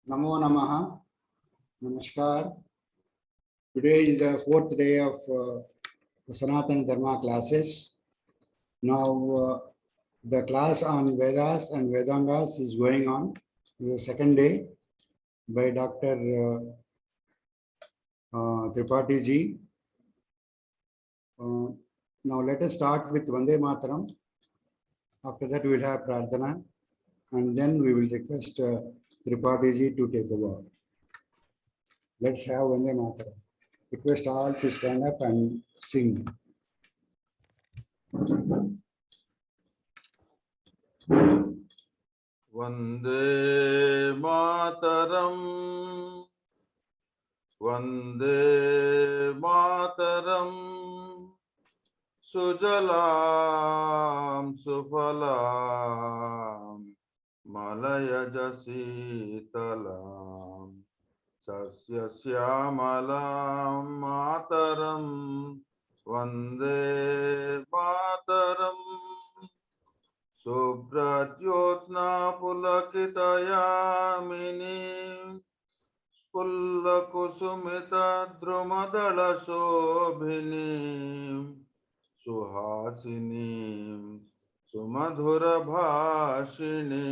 Namo Namaha. Namaskar. Today is the fourth day of the Sanatana Dharma classes. Now the class on Vedas and Vedangas is going on. It is the second day by Dr. Tripathi ji. Now let us start with Vande Mataram. After that we will have Prarthana and then we will request Tripathi ji to take over. Let's have Vande Mataram. Request all to stand up and sing. Vande Mataram, Vande Mataram, Sujalam Sufalam, Malaya Jasitalam, Sasya Syamalam Mataram, Vande Mataram. Subhradyotna pulakitayamini Pullakusumita drumadala shobhini Suhasini Sumadhura bhashini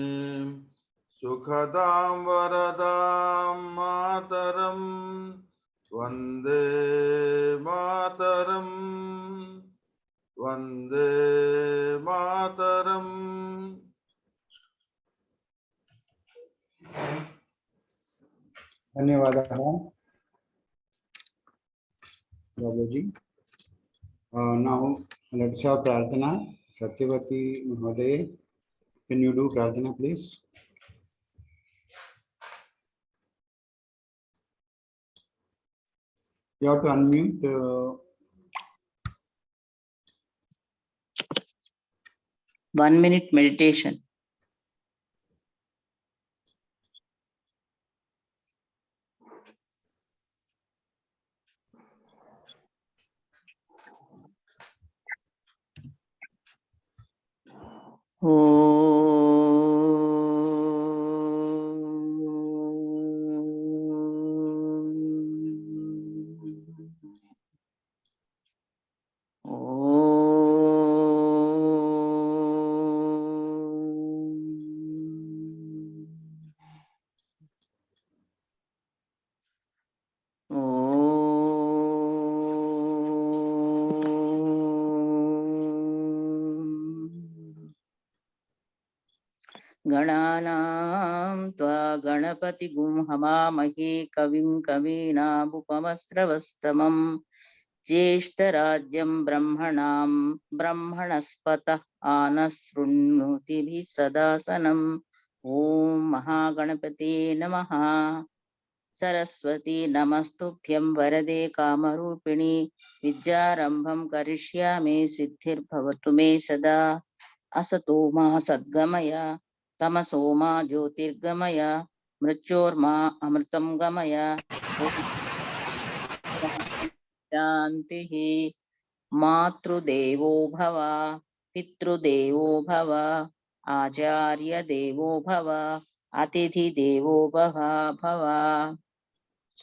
Sukhadam varadam mataram Vande Mataram Vande Mataram. धन्यवादः बाबूजी. Now let's have Prarthana. Satyavati Mahoday, can you do Prarthana please? You have to unmute. 1 minute meditation. गणानां त्वा गणपतिगुं हवामहे कविं कवीनामुपमस्रवस्तमं ज्येष्ठराज्यं ब्रह्मणां ब्रह्मणस्पतः आनशृण्वतिभिः सदासनम् ॐ महागणपते नमः. सरस्वती नमस्तुभ्यं वरदे कामरूपिणी विद्यारम्भं करिष्यामि सिद्धिर्भवतु मे सदा. असतो मा सद्गमय तमसो मा ज्योतिर्गमय मृत्योर्मा अमृतं गमय. शान्तिः. मातृदेवो भव पितृदेवो भव आचार्यदेवो भव अतिथिदेवो भव.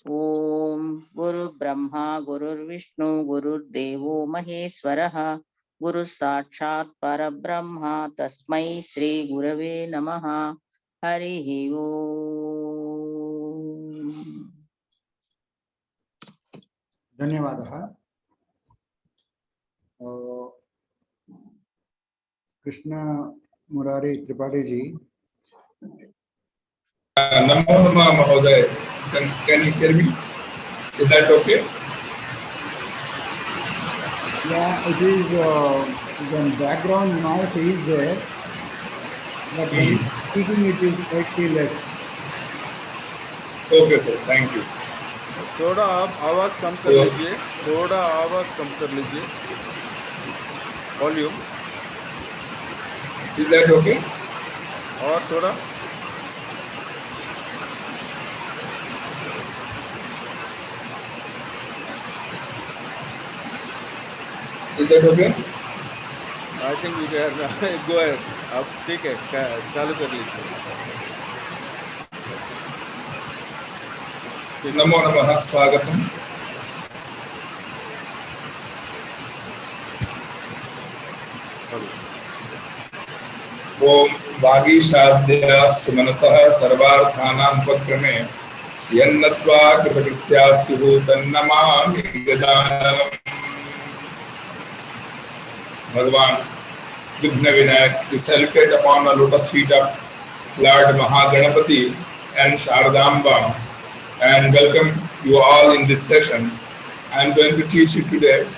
ॐ गुरुर्ब्रह्मा गुरुर्विष्णु गुरुर्देवो महेश्वरः गुरु साक्षात् परब्रह्म तस्मै श्री गुरवे नमः. हरिः ओम्. धन्यवादः. Krishna Murari Tripathi ji. Namo Namaha Mahoday. Can you hear me? Is that okay? Yeah, it is the background noise is there, but when speaking it is slightly less. Okay sir, thank you. थोड़ा आप आवाज कम कर लीजिए, थोड़ा आवाज कम कर लीजिए, volume. Is that okay? और थोड़ा. Is that okay? I think you can go ahead. अब ठीक है, चालू कर लीजिए. नमो नमः स्वागतम् ओम वागीशाद्या सुमनसः सर्वार्थानां उपक्रमे यन्नत्वा कृतकृत्या स्युः तन्नमामि गजाननम् भगवान विघ्न Vinayak, we celebrate upon the lotus feet of Lord Mahaganapati and Sharadamba and welcome you all in this session. I am going to teach you today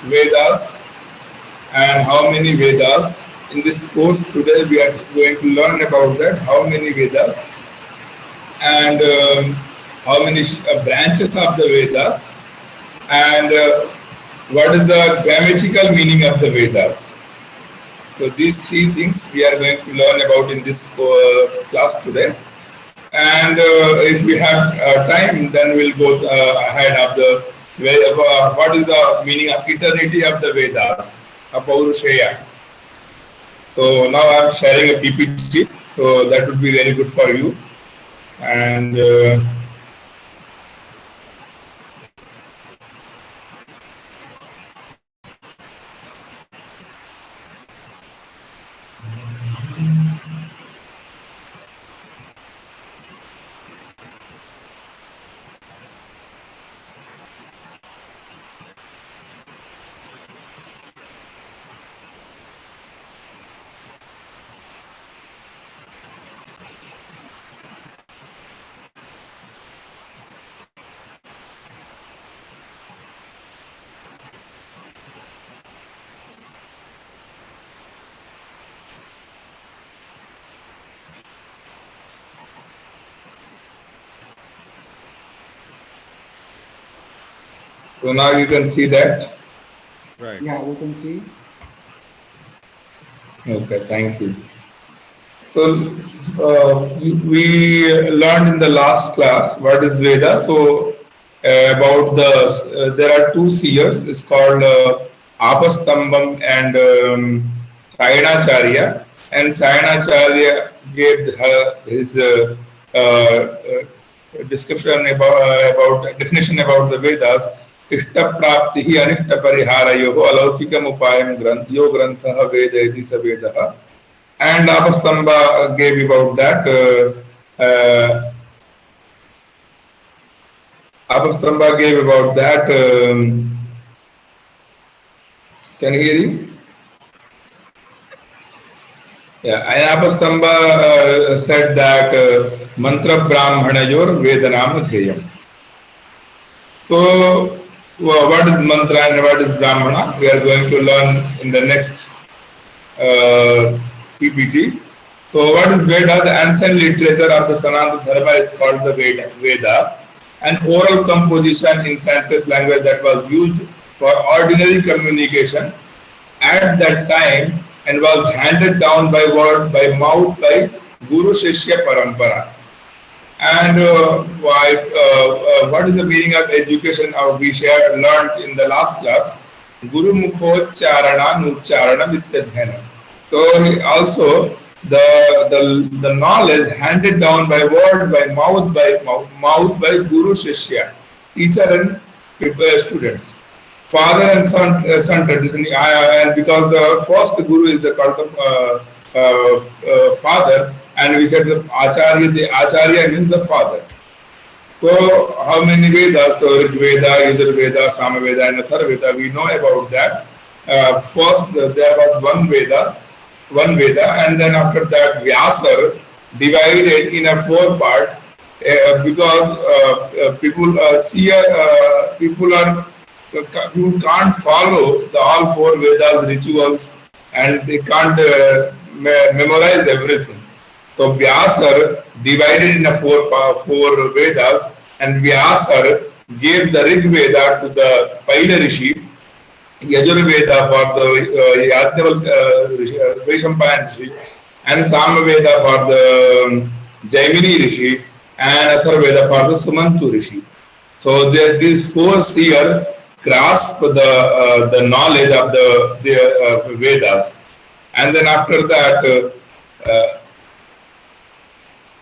Vedas and how many Vedas. In this course today we are going to learn about that, how many Vedas and how many branches of the Vedas and what is the grammatical meaning of the Vedas. So these three things we are going to learn about in this class today. And if we have time, then we'll go ahead of the what is the meaning of eternity of the Vedas, Apaurushaya. So now I'm sharing a PPT, so that would be very good for you. And so now you can see that. Right. Yeah, we can see. Okay, thank you. So we learned in the last class what is Veda. So about the there are two seers. It's called Apastambam and Sayanacharya. And Sayanacharya gave his description about definition about the Vedas. इष्ट प्राप्ति ही अनिष्ट परिहारयोः अलौकिकम् उपायं यो ग्रंथः वेद इति स वेदः. And Apastamba gave about that. Apastamba gave about that. Can you hear me? Yeah, and Apastamba said that mantra brahmanayor vedanam dhyayam. So what is mantra and what is brahmana? We are going to learn in the next PPT. So what is Veda? The ancient literature of the Sanatana Dharma is called the Veda, an oral composition in Sanskrit language that was used for ordinary communication at that time and was handed down by word, by mouth, by Guru Shishya Parampara. And what is the meaning of education? We learned in the last class, Guru Mukho Charana Nucharana Vityadhyana. So also the knowledge handed down by word, by mouth, by Guru Shishya, teacher and students. Father and son tradition, and because the first Guru is the father, and we said the Acharya means the father. So how many Vedas? So Rig Veda, Yajur Veda, Samaveda and Atharvaveda, we know about that. First there was one Veda, and then after that Vyasa divided in a 4 part because people can't follow all 4 Vedas rituals and they can't memorize everything. So Vyasa divided in a 4 Vedas, and Vyasa gave the Rig Veda to the Paila Rishi, Yajur Veda for the Vaishampayan Rishi, and Samaveda for the Jaimini Rishi, and Atharvaveda for the Sumantu Rishi. So these 4 seers grasp the knowledge of the Vedas, and then after that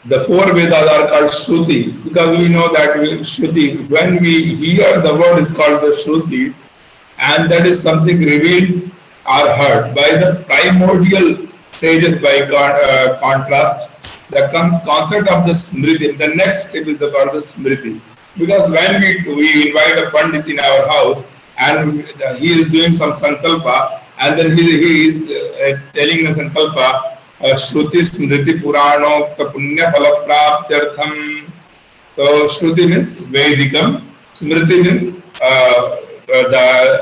The four Vedas are called Shruti because we know that Shruti, when we hear the word is called the Shruti, and that is something revealed or heard by the primordial sages. By contrast, the concept of the Smriti, the next step is called the Smriti. Because when we invite a Pandit in our house and he is doing some Sankalpa, and then he is telling the Sankalpa, Shruti Smriti Purano Punya Phala Praptyartham. So Shruti means Vedikam, Smriti means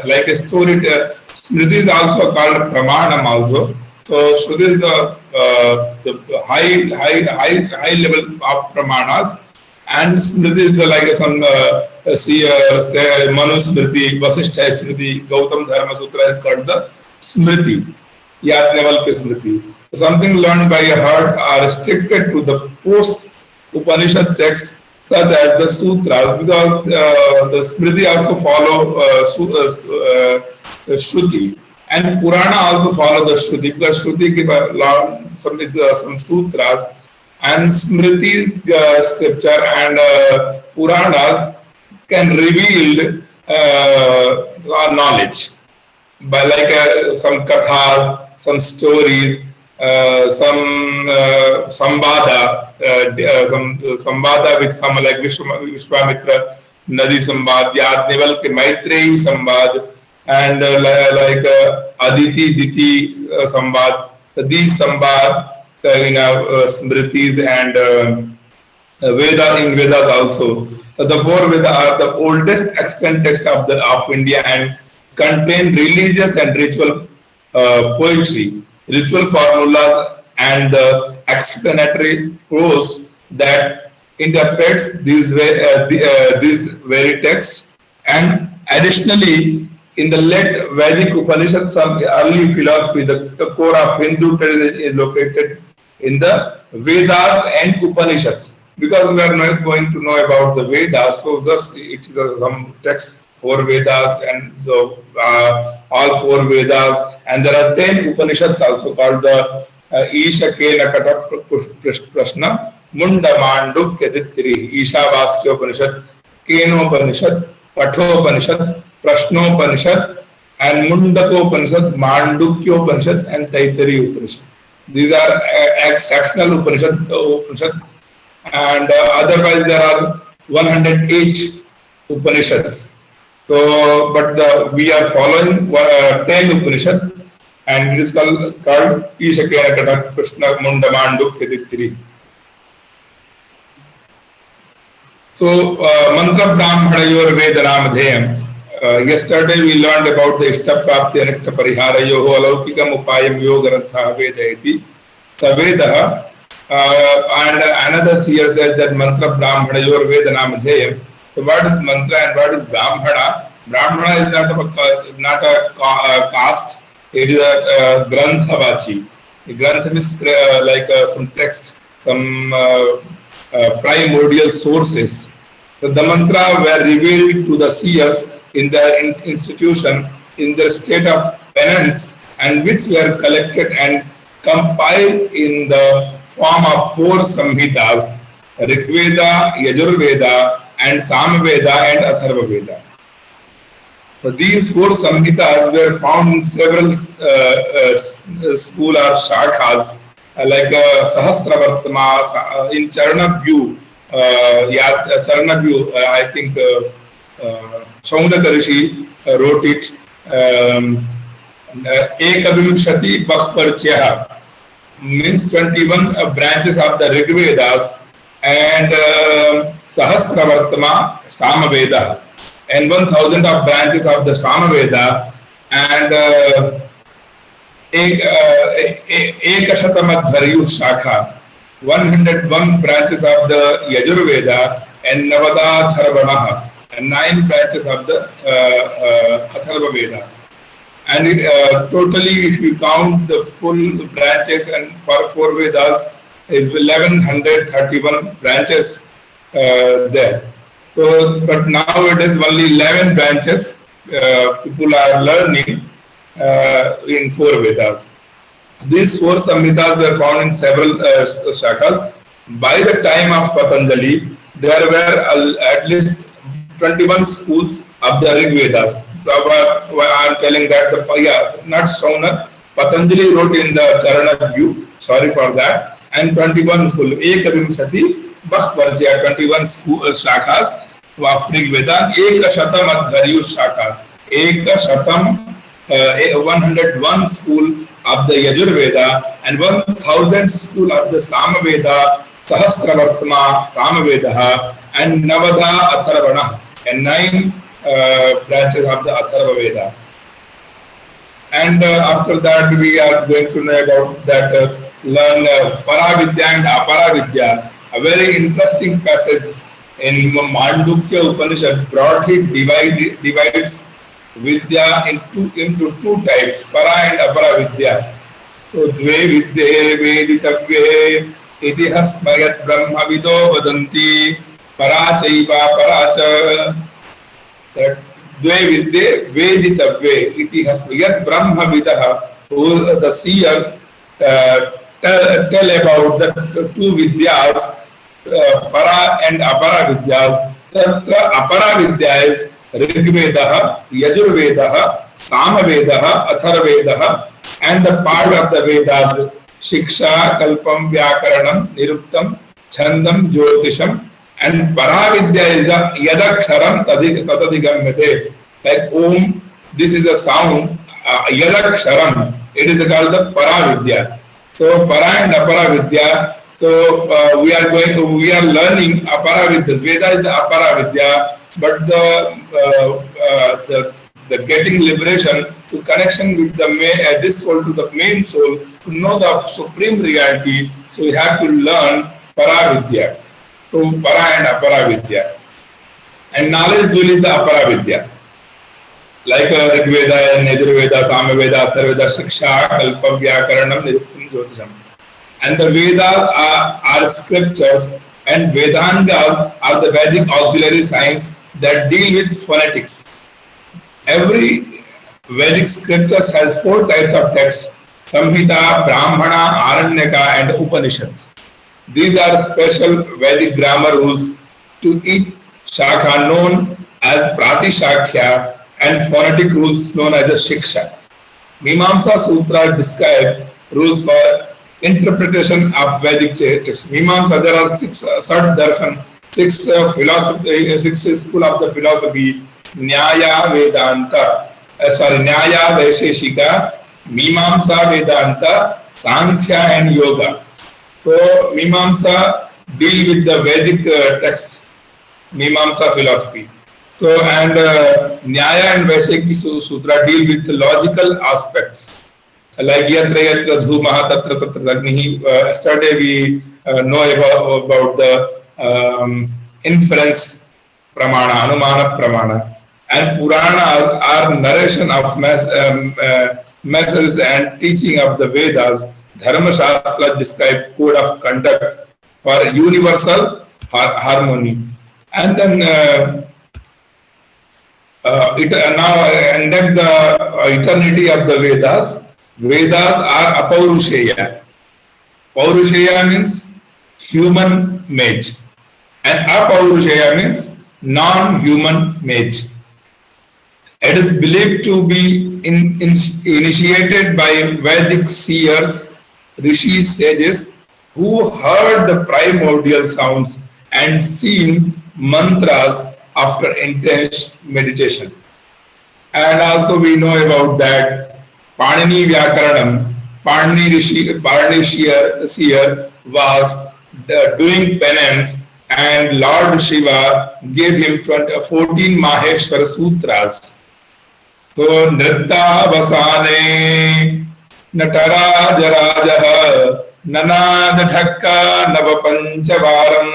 like a story. Smriti is also called Pramanam also. So Shruti is the high level of Pramanas, and Smriti is like some Manu Smriti, Vasishtha Smriti, Gautam Dharma Sutra is called the Smriti, Yajnavalkya Smriti. Something learned by heart are restricted to the post Upanishad texts such as the sutras, because the Smriti also follow Shruti, and Purana also follow the Shruti, because Shruti give some sutras, and Smriti scripture and Puranas can reveal knowledge by like some kathas, some stories, some sambada, some sambada with some like Vishwamitra, Nadi Sambad, Yajnavalkya Maitreyi Sambad, and like Aditi Diti Sambad. These Sambad in Smritis and Veda in Vedas also. So the four Vedas are the oldest extant text of India and contain religious and ritual poetry, ritual formulas, and explanatory prose that interprets these very texts. And additionally, in the late Vedic Upanishad, some early philosophy, the core of Hindu tradition is located in the Vedas and Upanishads. Because we are not going to know about the Vedas, so just it is some text, 4 Vedas, and so all 4 Vedas, and there are 10 Upanishads also called the Isha Kena Kata Prashna Munda Mandukya Dittiri, Ishavasya Upanishad, Kenopanishad, Kathopanishad, Prashnopanishad, and Mundakopanishad, Mandukyopanishad, and Taittiriya Upanishad. These are exceptional Upanishad, and otherwise there are 108 Upanishads. So, but we are following 10 Upanishad, and it is called Isha Kena Kata Krishna Munda Mandukya Dittiri. So, Mantra Brahmanayor Vedanam. Yesterday we learned about the Ishta Prapti and Ishta Pariharayoho Alaukikam Upayam Yogarantha Vedaiti. So Veda, and another seer said that Mantra Brahmanayor Vedanam. So what is mantra and what is Brahmana? Brahmana is not a caste, it is a Granthavachi. The Grantha is like some text, some primordial sources. So the mantra were revealed to the seers in their institution, in their state of penance, and which were collected and compiled in the form of 4 Samhitas, Rigveda, Yajurveda, and Samaveda and Atharvaveda. So these 4 Samhitas were found in several school or shakhas, like Sahasravartama, in Charnabhyu, I think Shaunaka Rishi wrote it, Ekavimshati Bhakparchyaha, means 21 branches of the Rigvedas, and Sahasravartama Samaveda, and 1000 of branches of the Samaveda, and Ekashatamadharyu Shakha, 101 branches of the Yajurveda, and Navada Tharvanaha, and 9 branches of the Atharva Veda. And totally, if you count the full branches and for 4 Vedas, is 1131 branches there. So, but nowadays only 11 branches people are learning in 4 Vedas. These 4 Samhitas were found in several shakhas. By the time of Patanjali, there were at least 21 schools of the Rig Vedas. I am telling that, not Saunak. Patanjali wrote in the Charana view, sorry for that, and 21 schools. Ekavimshati Bhaktvarjya, 21 shakhas of Rig Veda, Ekashatam Adharyu Shakha, Ekashatam, 101 school of the Yajur Veda, and 1000 school of the Samaveda, Sahasravartma Samaveda, and Navada Atharvana, and 9 branches of the Atharva Veda. And after that, we are going to know about that, learn Paravidya and Aparavidya, a very interesting passage in Mandukya Upanishad broadly divides Vidya into two types, Para and Apara Vidya. So, Dve Vidye Veditavye Itihasmayat Brahma Vido Vadanti Parachaiva Paracha. Dve Vidye Veditavye Itihasmayat Brahma Vidaha, who the seers tell about the two Vidyas, Para and Apara Vidya. Tatra Apara Vidya is Rigvedaha, Yajurvedaha, Samavedaha, Atharvedaha, and the part of the Vedas, Shiksha, Kalpam, Vyakaranam, Niruktam, Chandam, Jyotisham, and Paravidya is a Yadaksharam Tatadigamyate. Like Om, this is a sound, Yadaksharam, it is called the Paravidya. So Para and Aparavidya. So we are learning Aparavidya. Veda is the Aparavidya, but the getting liberation to connection with the this soul to the main soul, to know the supreme reality. So we have to learn Paravidya. So Para and Aparavidya. And knowledge will is the Aparavidya. Like Rigveda and Yajurveda, Samaveda, Atharveda, Shiksha, Kalpa, Vyakaranam, Niruktam, Jyotisham. And the Vedas are scriptures, and Vedangas are the Vedic auxiliary science that deal with phonetics. Every Vedic scriptures has 4 types of text: Samhita, Brahmana, Aranyaka, and Upanishads. These are special Vedic grammar rules to each shakha known as Pratishakya, and phonetic rules known as a Shiksha. Mimamsa Sutra describe rules for interpretation of Vedic texts. Mimamsa, there are 6 darshan, 6 philosophy, 6 school of the philosophy: Nyaya, Vedanta, Nyaya, Vaisheshika, Mimamsa, Vedanta, Sankhya, and Yoga. So Mimamsa deal with the Vedic texts, Mimamsa philosophy. So and Nyaya and Vaisheshika Sutra deal with the logical aspects. Like Yatra Yatra Dhumaha Tatra Tatra Agnihi. Yesterday we know about the inference pramana, anumana pramana, and Puranas are narration of messages and teaching of the Vedas. Dharma Shastra describe code of conduct for universal harmony. And then now ended the eternity of the Vedas. Vedas are Apaurusheya. Paurusheya means human made, and Apaurusheya means non-human made. It is believed to be initiated by Vedic seers, rishis, sages, who heard the primordial sounds and seen mantras after intense meditation. And also we know about that Panini Vyakaranam, Panini seer was doing penance, and Lord Shiva gave him 14 Maheshwara Sutras. So Nritta Vasane Nataraja Rajaha Nanad Dhakka Navapanchavaram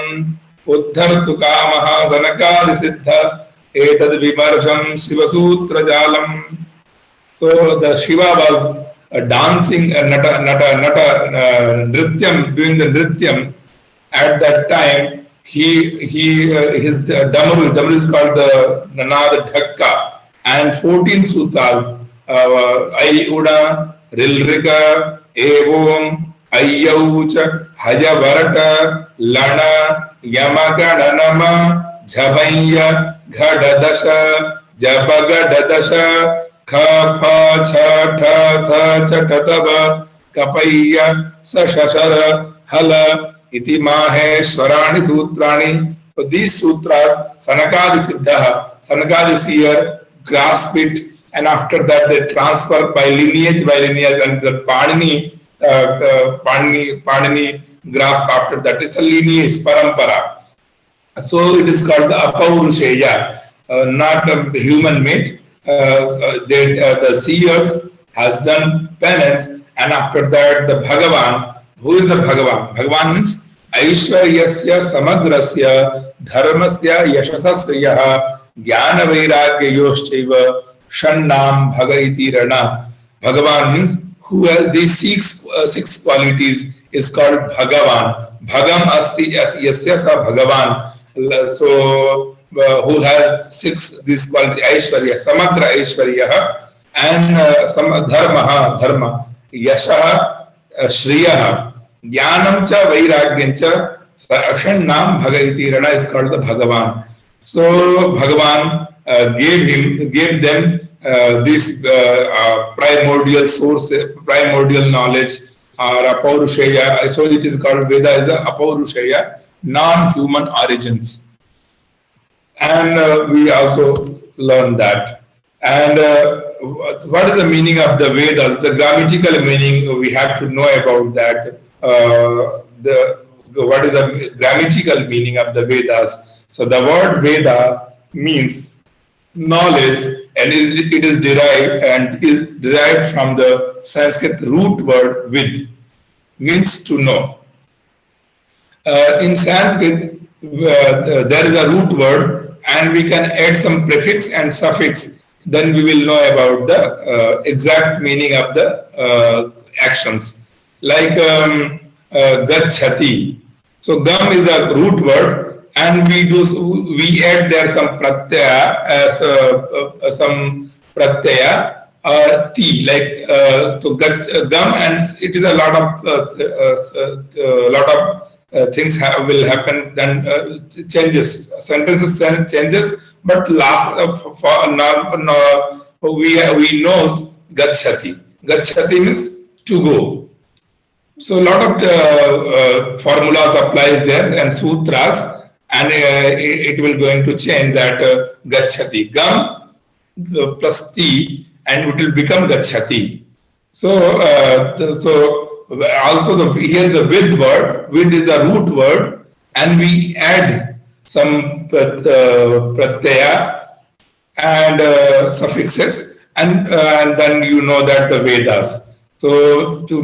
Uddhartu Kamaha Sanakadi Siddha Etad Vimarsham Shiva Sutra Jalam. So the Shiva was dancing, nrityam, doing the nrityam. At that time, his damaru is called the Nanad Dhakka, and 14 sutras, Ai Uda, Rilrika, Evom, Ayyaucha, Hajavarata Lana Yamagananama Jhavanya Ghadadasha Jabagadadasha Kha Pha Cha Tha Tha Cha Tatava Kapaya Sashashara Hala Iti Maheshwarani Sutrani. So these sutras, Sanakadi Siddha, Sanakadi seer, grasp it, and after that they transfer by lineage, and the Panini grasp after that. It's a lineage, parampara. So it is called the Apaurusheya, not a human made. The seers has done penance, and after that the Bhagavan. Who is the Bhagavan? Bhagavan means Aishwaryasya Samagrasya Dharmasya Yashasasriyaha Jnana Vairagyayoshchaiva Shannam Bhagaiti Rana. Bhagavan means who has these six qualities is called Bhagavan. Bhagam Asti Yasya Sa Bhagavan. So who has these qualities: Aishwarya, Samagra Aishwarya, and Dharma, Yasha, Shriya, Jnanam cha Vairagyam cha Shannam Bhagaiti Rana is called the Bhagavan. So Bhagavan gave them this primordial source, primordial knowledge, or Apaurusheya. So it is called Veda is a Apaurusheya, non-human origins. And we also learn that. And what is the meaning of the Vedas? The grammatical meaning, we have to know about that. What is the grammatical meaning of the Vedas? So the word Veda means knowledge, and it is derived from the Sanskrit root word vid, means to know. In Sanskrit, there is a root word, and we can add some prefix and suffix. Then we will know about the exact meaning of the actions. Like gachati. So gam is a root word, and we add there some pratyaya, ti, like to gam, and it is a lot of things will happen. Then changes, sentences changes, but we know gachati. Gachati means to go. So a lot of formulas applies there and sutras, and it will going to change that gachati. Gam plus ti, and it will become gachati. So also here the vid word. Vid is a root word, and we add some pratyaya and suffixes, and then you know that the Vedas. So to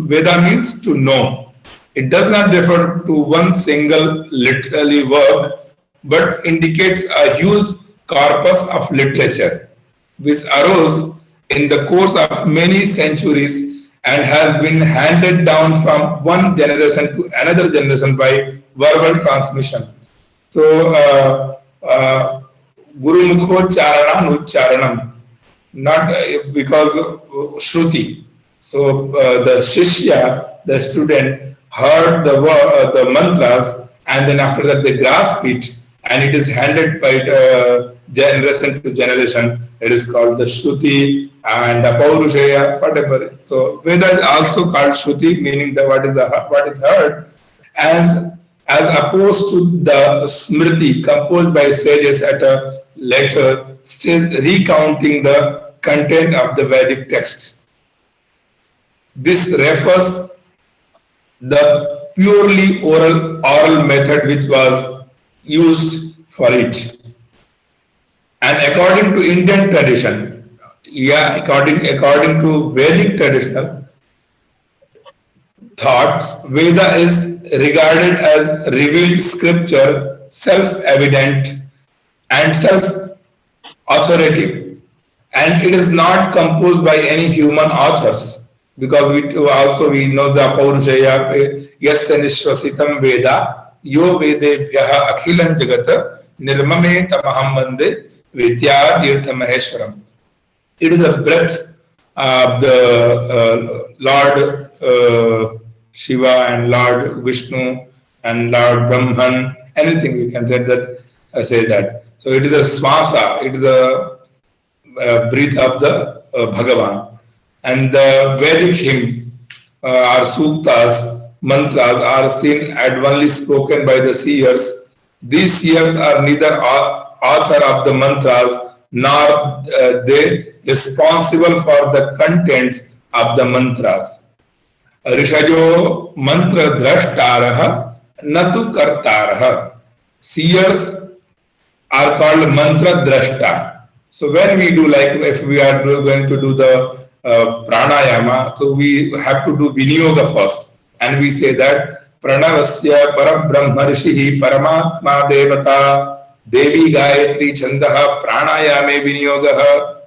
Veda means to know. It does not refer to one single literary work, but indicates a huge corpus of literature, which arose in the course of many centuries and has been handed down from one generation to another generation by verbal transmission. So Guru Mukho Charanam Ucharanam, not because Shruti. So the Shishya, the student, heard the mantras, and then after that they grasp it, and it is handed by generation to generation. It is called the Shruti and the Paurusheya, whatever. So Veda is also called Shruti, meaning that what is heard, as opposed to the Smriti composed by sages at a later stage, recounting the content of the Vedic text. This refers the purely oral method which was used for it. And according to Indian tradition, according to Vedic traditional thoughts, Veda is regarded as revealed scripture, self-evident and self-authoritative, and it is not composed by any human authors. Because we know the Paurusheya, yasya nishwasitam Veda, yo vedebhyaha akhilan jagata, nirmame tamaham vande vidya tirtha maheshwaram. It is a breath of the Lord Shiva and Lord Vishnu and Lord Brahman, anything we can say that. So it is a swasa, it is a breath of the Bhagavan. And the Vedic hymn or suktas, mantras are seen advanly spoken by the seers. These seers are neither author of the mantras nor they responsible for the contents of the mantras. Rishajo mantra drashtarah natu kartarah. Seers are called mantra drashta. So when we do, like if we are going to do the pranayama, so we have to do vinyoga first, and we say that pranavasya parabrahma rishihi paramatma devata devi gayatri chandaha pranayame vinyogaha.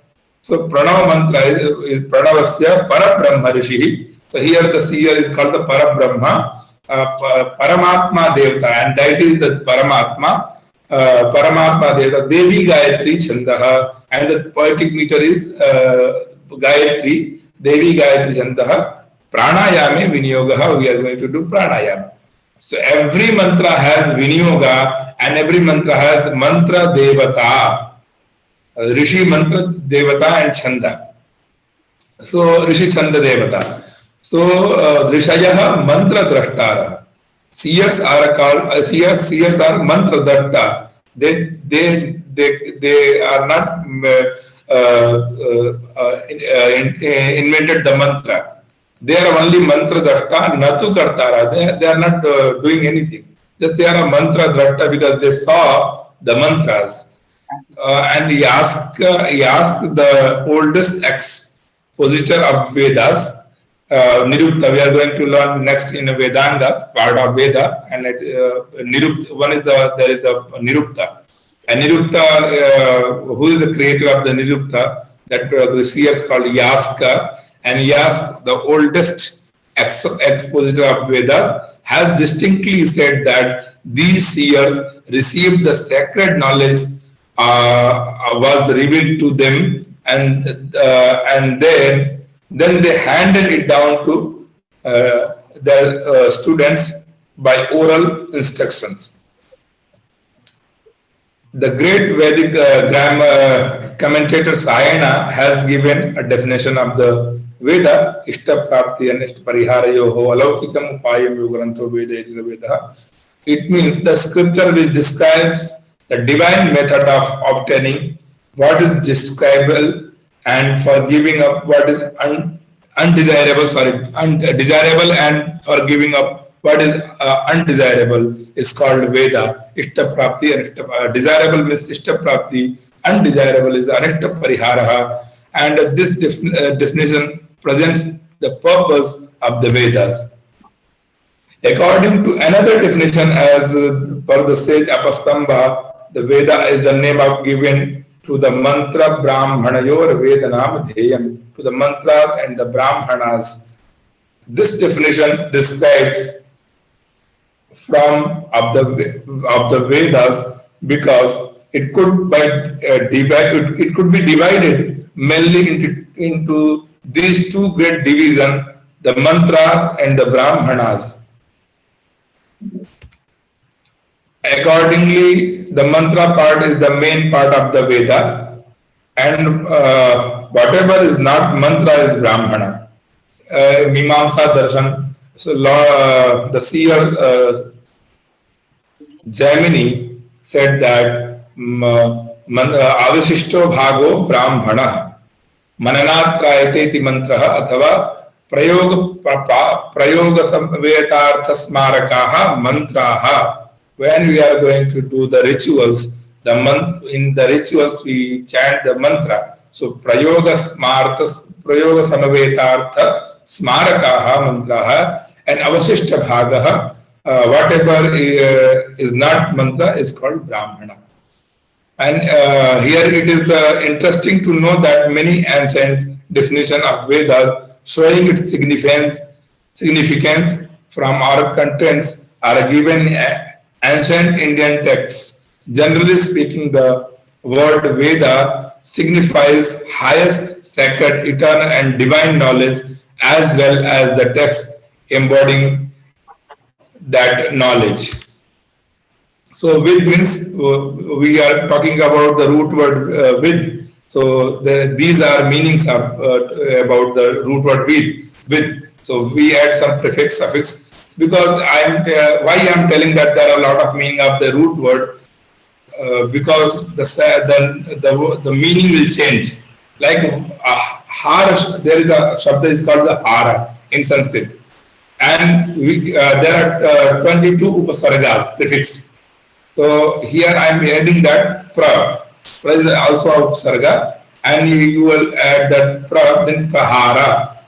So pranav mantra is pranavasya parabrahma rishihi. So here the seer is called the parabrahma, paramatma devata, and that is the paramatma. Paramatma Devata, Devi Gayatri Chandaha, and the poetic meter is Gayatri, Devi Gayatri Chandaha, Pranayame Vinyogaha, we are going to do Pranayama. So every mantra has Vinyoga and every mantra has Mantra Devata, Rishi Mantra Devata and Chanda. So Rishi Chanda Devata. So Rishayaha Mantra Drashtara. Seers are called seers are mantra datta. They are not invented the mantra. They are only mantra datta, natu kartara. They are not doing anything. Just they are a mantra datta because they saw the mantras. And he asked the oldest expositor of Vedas, Nirupta. We are going to learn next in Vedangas, part of Veda, and Nirupta. One is there is a Nirupta. And Nirupta, who is the creator of the Nirupta, that the seers called Yaska, and Yask, the oldest expositor of Vedas, has distinctly said that these seers received the sacred knowledge was revealed to them, and then they handed it down to their students by oral instructions. The great Vedic grammar commentator Sayana has given a definition of the Veda, Ishta Prapti and Ishta Pariharayoho Alaukikam Upayam Yogarantho Veda is the Veda. It means the scripture which describes the divine method of obtaining what is desirable and for giving up what is undesirable, desirable and for giving up what is undesirable is called Veda. Ishta Prapti and desirable means Ishta Prapti, undesirable is Anishta Pariharaha, and this definition presents the purpose of the Vedas. According to another definition, as per the sage Apastamba, the Veda is the name of given to the mantra Brahmanayor Vedanam Dheyam, to the mantra and the Brahmanas. This definition describes from of the Vedas because it could be divided mainly into these two great divisions, the mantras and the Brahmanas. Accordingly, the mantra part is the main part of the Veda, and whatever is not mantra is Brahmana. Mimamsa Darshan. So the seer Jaimini said that Avishishto Bhago Brahmana Mananat Trayateti Mantraha Athava Prayoga Samvetartha Smarakaha Mantraha. When we are going to do the rituals, in the rituals we chant the mantra. So Prayoga Samavetartha Smarakaha Mantraha and Avashishta Bhagaha, whatever is not mantra is called Brahmana. And here it is interesting to know that many ancient definitions of Vedas showing its significance from our contents are given in ancient Indian texts. Generally speaking, the word Veda signifies highest, sacred, eternal and divine knowledge, as well as the text embodying that knowledge. So with means we are talking about the root word with. So these are meanings of about the root word with. So we add some prefix suffix because why I'm telling that there are a lot of meaning of the root word because the meaning will change. Like hara, there is a shabda is called the hara in Sanskrit, and there are 22 upasargas prefix. So here I am adding that pra. Pra is also a upasarga, and you will add that pra, then prahara.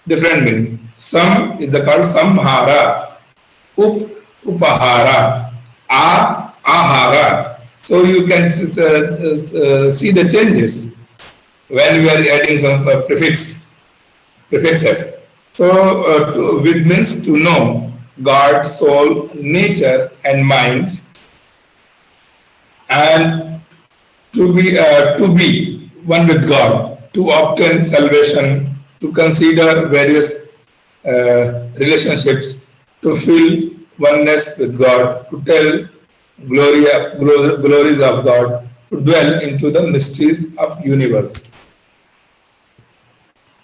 Different meaning. Sam is called samhara, upahara, ahara. So you can see the changes when we are adding some prefixes. So with means to know God, soul, nature, and mind, and to be one with God, to obtain salvation, to consider various relationships, to feel oneness with God, to tell glories of God, to dwell into the mysteries of universe.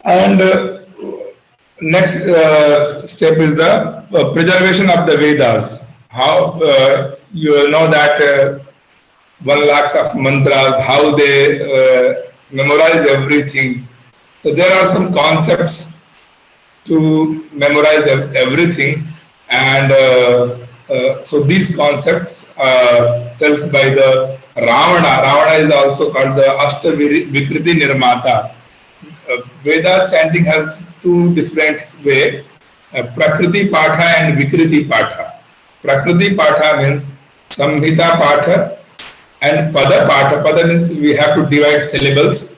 And next step is the preservation of the Vedas. How you know that 1 lakhs of mantras, how they memorize everything. So there are some concepts to memorize everything, and so these concepts tells by the Ravana. Ravana is also called the Ashtavikriti Nirmata. Veda chanting has two different ways, Prakriti Patha and Vikriti Patha. Prakriti Patha means Samhita Patha and Pada Patha. Pada means we have to divide syllables,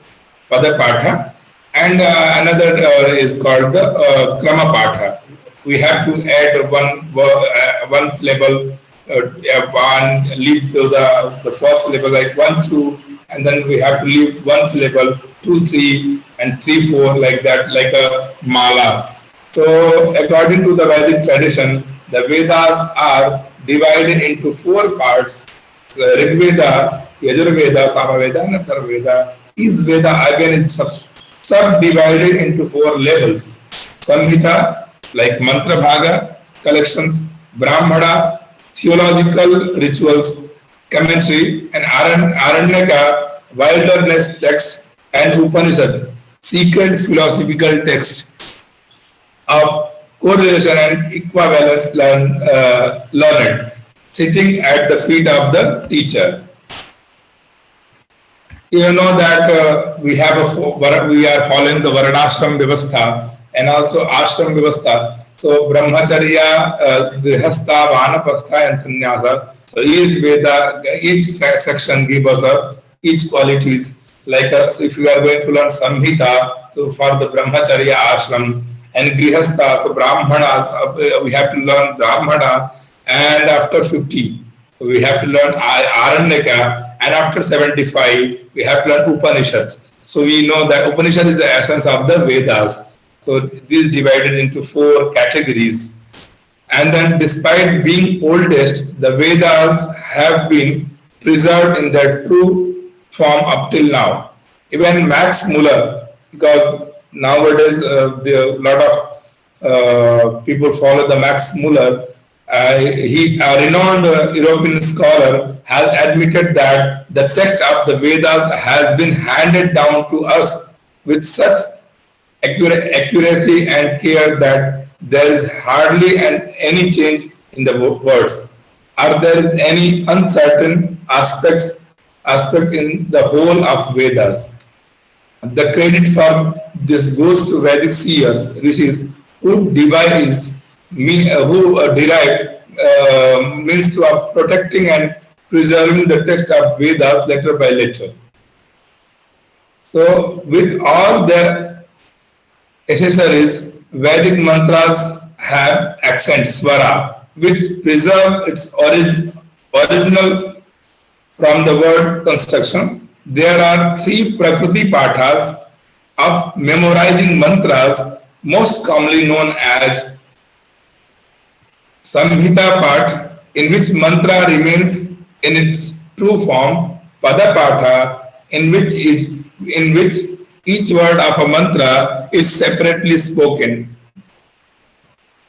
Pada Patha. And another is called the Krama Patha. We have to add one syllable, one leave to the first syllable like 1, 2, and then we have to leave one syllable 2, 3, and 3, 4 like that, like a mala. So according to the Vedic tradition, the Vedas are divided into 4 parts: Rig Veda, Yajurveda, Samaveda, and Atharvaveda. Each Veda again is subdivided into 4 levels: Samhita, like Mantra Bhaga, collections; Brahmana, theological rituals, commentary; and Aranyaka, wilderness texts; and Upanishad, secret philosophical texts of correlation and equivalence learned, sitting at the feet of the teacher. You know that we are following the Varnashram Vyavastha and also Ashram Vyavastha. So Brahmacharya, Grihastha, Vanapastha, and Sannyasa. So each Veda, each section gives us each qualities. Like so if you are going to learn Samhita, so for the Brahmacharya Ashram, and Grihastha, so Brahmanas, we have to learn Brahmana, and after 50, we have to learn Aranyaka, and after 75, we have to learn Upanishads. So we know that Upanishad is the essence of the Vedas. So this is divided into 4 categories. And then despite being oldest, the Vedas have been preserved in their true form up till now. Even Max Muller, because nowadays a lot of people follow the Max Muller, he, a renowned European scholar, has admitted that the text of the Vedas has been handed down to us with such accuracy and care that there is hardly any change in the words, or there is any uncertain aspect in the whole of Vedas. The credit for this goes to Vedic seers, rishis, who derived means of protecting and preserving the text of Vedas letter by letter. So with all their accessories, Vedic mantras have accent swara, which preserve its original from the word construction. There are 3 Prakriti Pathas of memorizing mantras, most commonly known as Samhita part, in which mantra remains in its true form, pada patha, in which each word of a mantra is separately spoken.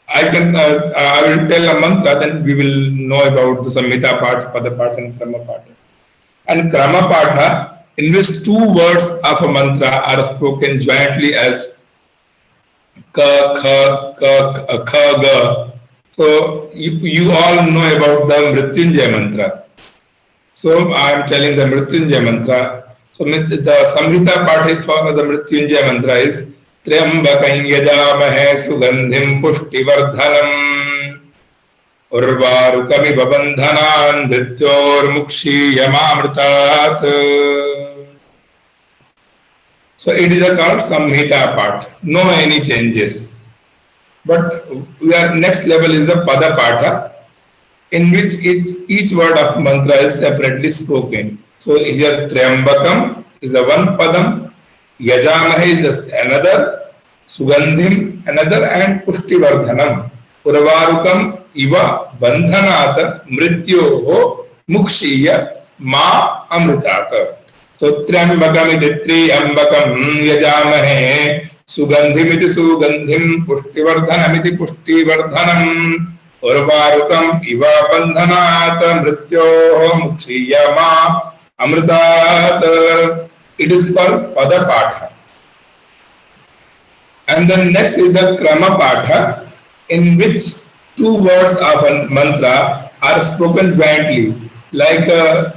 I will tell a mantra, then we will know about the Samhita part, pada part, and Krama part. And Krama patha, in which two words of a mantra are spoken jointly as ka, kha, ka, kha, ga. So you all know about the Mrityunjay mantra. So I am telling the Mrityunjay mantra. So the Samhita part for the Mrityunjay mantra is Triambakam yajamahe sugandhim pushtivardhanam urvarukamiv bandhanan dhrityor mukshiyamamritat. So it is called Samhita part. No any changes. But our next level is the Pada Patha, in which each word of mantra is separately spoken. So here Triambakam is a one Padam, Yajamahe is just another, Sugandhim another, and Pushtivardhanam. Urvarukam iva bandhanata mrityoho mukshiya ma amritata. So Triambakam is Triambakam Yajamahe. सुगंधिमिति सुगंधिम पुष्टिवर्धनमिति पुष्टिवर्धनम उर्वारुकम इव बंधनात् मृत्योः मुक्षीयमा अमृतात्. It is called Pada Patha. And then next is the Krama Patha, in which two words of a mantra are spoken jointly, like ka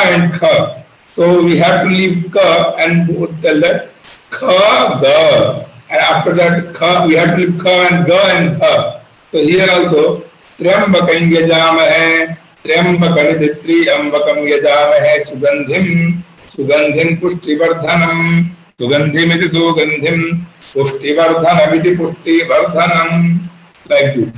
and kha. So we have to leave ka and tell that kha, ga, and after that kha, we have to leave kha and ga and kha. So here also Triambakam yajamahe, Triambakam iditri ambakam yajamahe sugandhim, sugandhim pushtivardhanam, sugandhim iti sugandhim, pushtivardhanam iti pushtivardhanam, like this.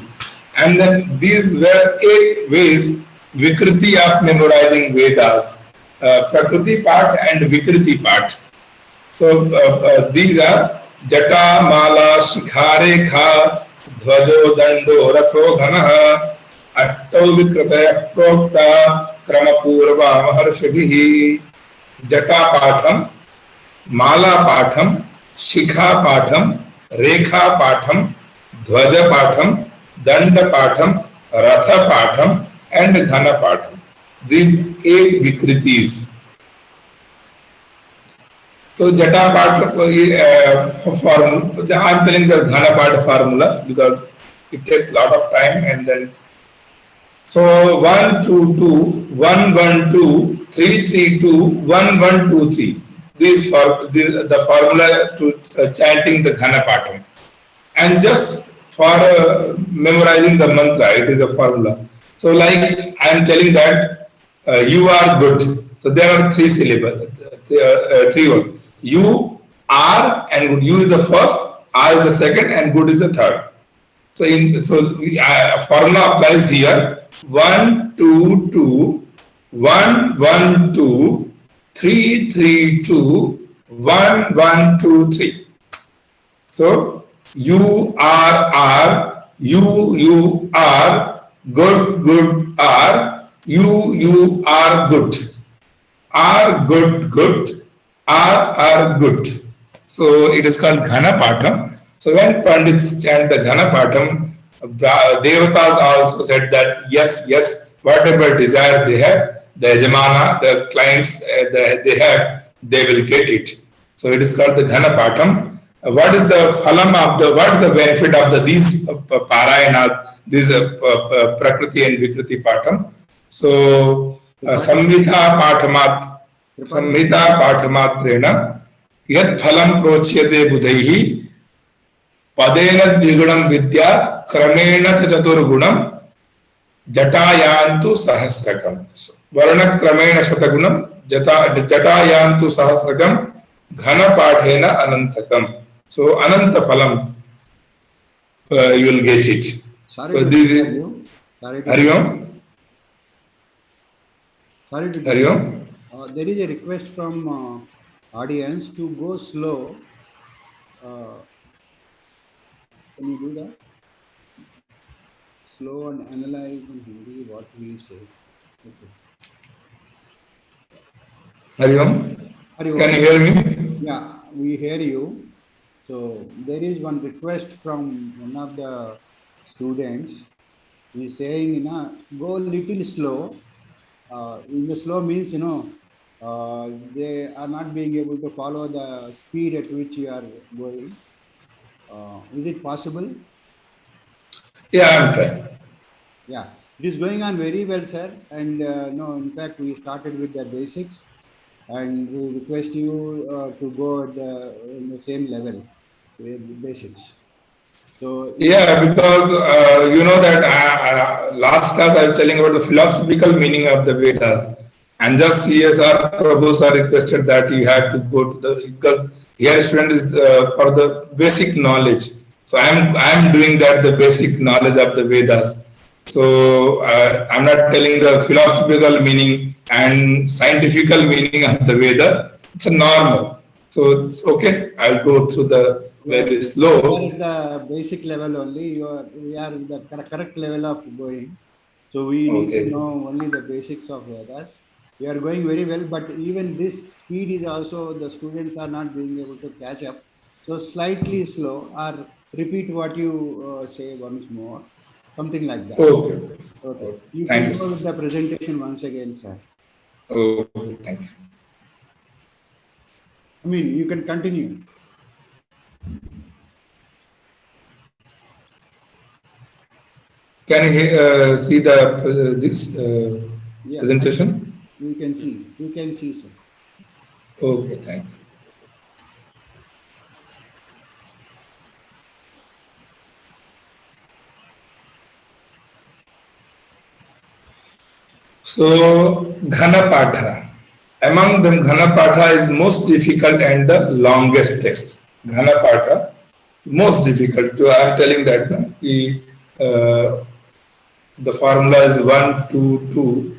And then these were 8 ways, Vikriti of memorizing Vedas, Prakriti part and Vikriti part. So these are Jata, Mala, Shikha, Rekha, Dhvajo, Dando, Ratho, Ghanaha, Attau Vikrataya Prokta, Kramapurva, Maharshabhihi, Jata Patham, Mala Patham, Shikha Patham, Rekha Patham, Dhvaja Patham, Danda Patham, Ratha Patham, and Ghana Patham. These 8 Vikritis. So Jata part formula, I am telling the Ghana part formula because it takes a lot of time, and then so 1 2 2 1 1 2 3 3 2 1 1 2 3. This for the formula to chanting the Ghana Patham. And just for memorizing the mantra, it is a formula. So like I am telling that you are good. So there are 3 syllables, 3 words. You are and good. You is the first, are is the second, and good is the third. So formula applies here. 1 2 2 1 1 2 3 3 2 1 1 2 3. So you are you are good are you are good, are good are good. So it is called Ghana Patham. So when Pandits chant the Ghana Patham, Devatas also said that yes, whatever desire they have, the Yajamana, the clients they have, they will get it. So it is called the Ghana Patham. What is the phalam of what is the benefit of these parayanas, these Prakriti and Vikriti Patham? So Samhita Pathamatrena yad phalam procyate budhaihi padena dvigunam vidyat kramena chaturgunam jatayantu sahasrakam. Varna kramena shatagunam jatayantu sahasrakam ghana pathena anantakam. So ananta phalam you will get it. Sorry so to this disturb is you. Sorry to disturb you. There is a request from audience to go slow. Can you do that? slow and analyze in Hindi what we say. Okay. Hari Om. Hari Can Om. you hear me? Yeah, we hear you. So there is one request from one of the students. He's saying, go little slow. In the slow means, they are not being able to follow the speed at which you are going. Is it possible? Yeah, I'm trying. Yeah, it is going on very well, sir. And no, in fact, we started with the basics, and we request you to go at in the same level, with basics. So, Yeah, because you know that last class I was telling about the philosophical meaning of the Vedas, and just CSR Prabhu sir requested that you had to go to the, because here student is for the basic knowledge. So I'm doing that, the basic knowledge of the Vedas. So I'm not telling the philosophical meaning and scientifical meaning of the Vedas. It's a normal. So it's okay. I'll go through the we are, very we are slow. at the basic level only. We are at the correct level of going. So we need to Okay. know only the basics of Vedas. We are going very well, but even this speed is also the students are not being able to catch up. So slightly slow, or repeat what you say once more, something like that. Okay. Okay, Okay. you Thank can you, go with sir. the presentation once again, sir. Okay. Thank you. I mean, you can continue. Can you see the this Yeah, presentation? we can see. You can see, sir. Okay. Thank you. So Ghanapatha. Among them, Ghanapatha is most difficult and the longest text. Ghanapatha, most difficult. So I am telling that no? The formula is 1, 2, 2,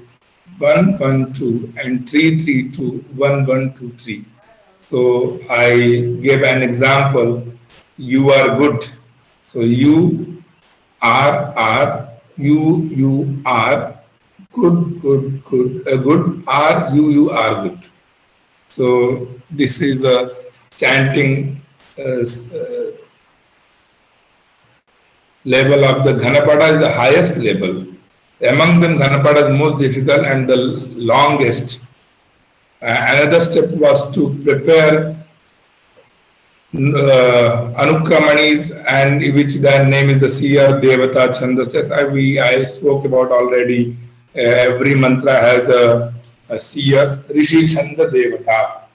1, 1, 2, and 3, 3, 2, 1, 1, 2, 3. So I gave an example. You are good. So are, you are good, good, good. Good are, you are good. So this is a chanting level of the Ghanapada is the highest level. Among them, Ghanapada is most difficult and the longest. Another step was to prepare Anukramanis, and which their name is the Seer Devata Chandas. As I spoke about already, every mantra has a Seer, Rishi Chanda Devata.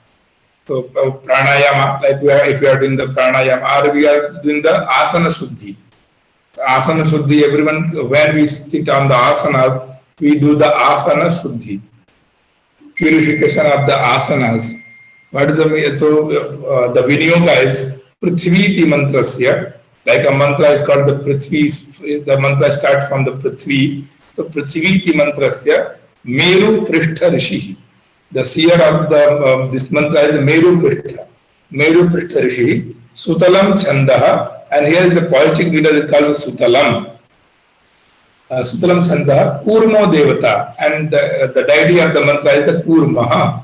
So pranayama, like if we are doing the pranayama, or we are doing the asana shuddhi. Asana shuddhi, everyone, when we sit on the asanas, we do the asana shuddhi, purification of the asanas. What is the so the Vinyoga is Prithviti mantrasya. Like a mantra is called the Prithvi. The mantra starts from the Prithvi. So Prithviti mantrasya Meru Prishtha Rishi. The seer of the this mantra is Meru Prishtha. Meru Prishtha Rishi. Sutalam Chandaha. And here is the poetic leader is called Sutalam. Sutalam Chanda, Kurmo Devata, and the deity of the mantra is the Kurmaha.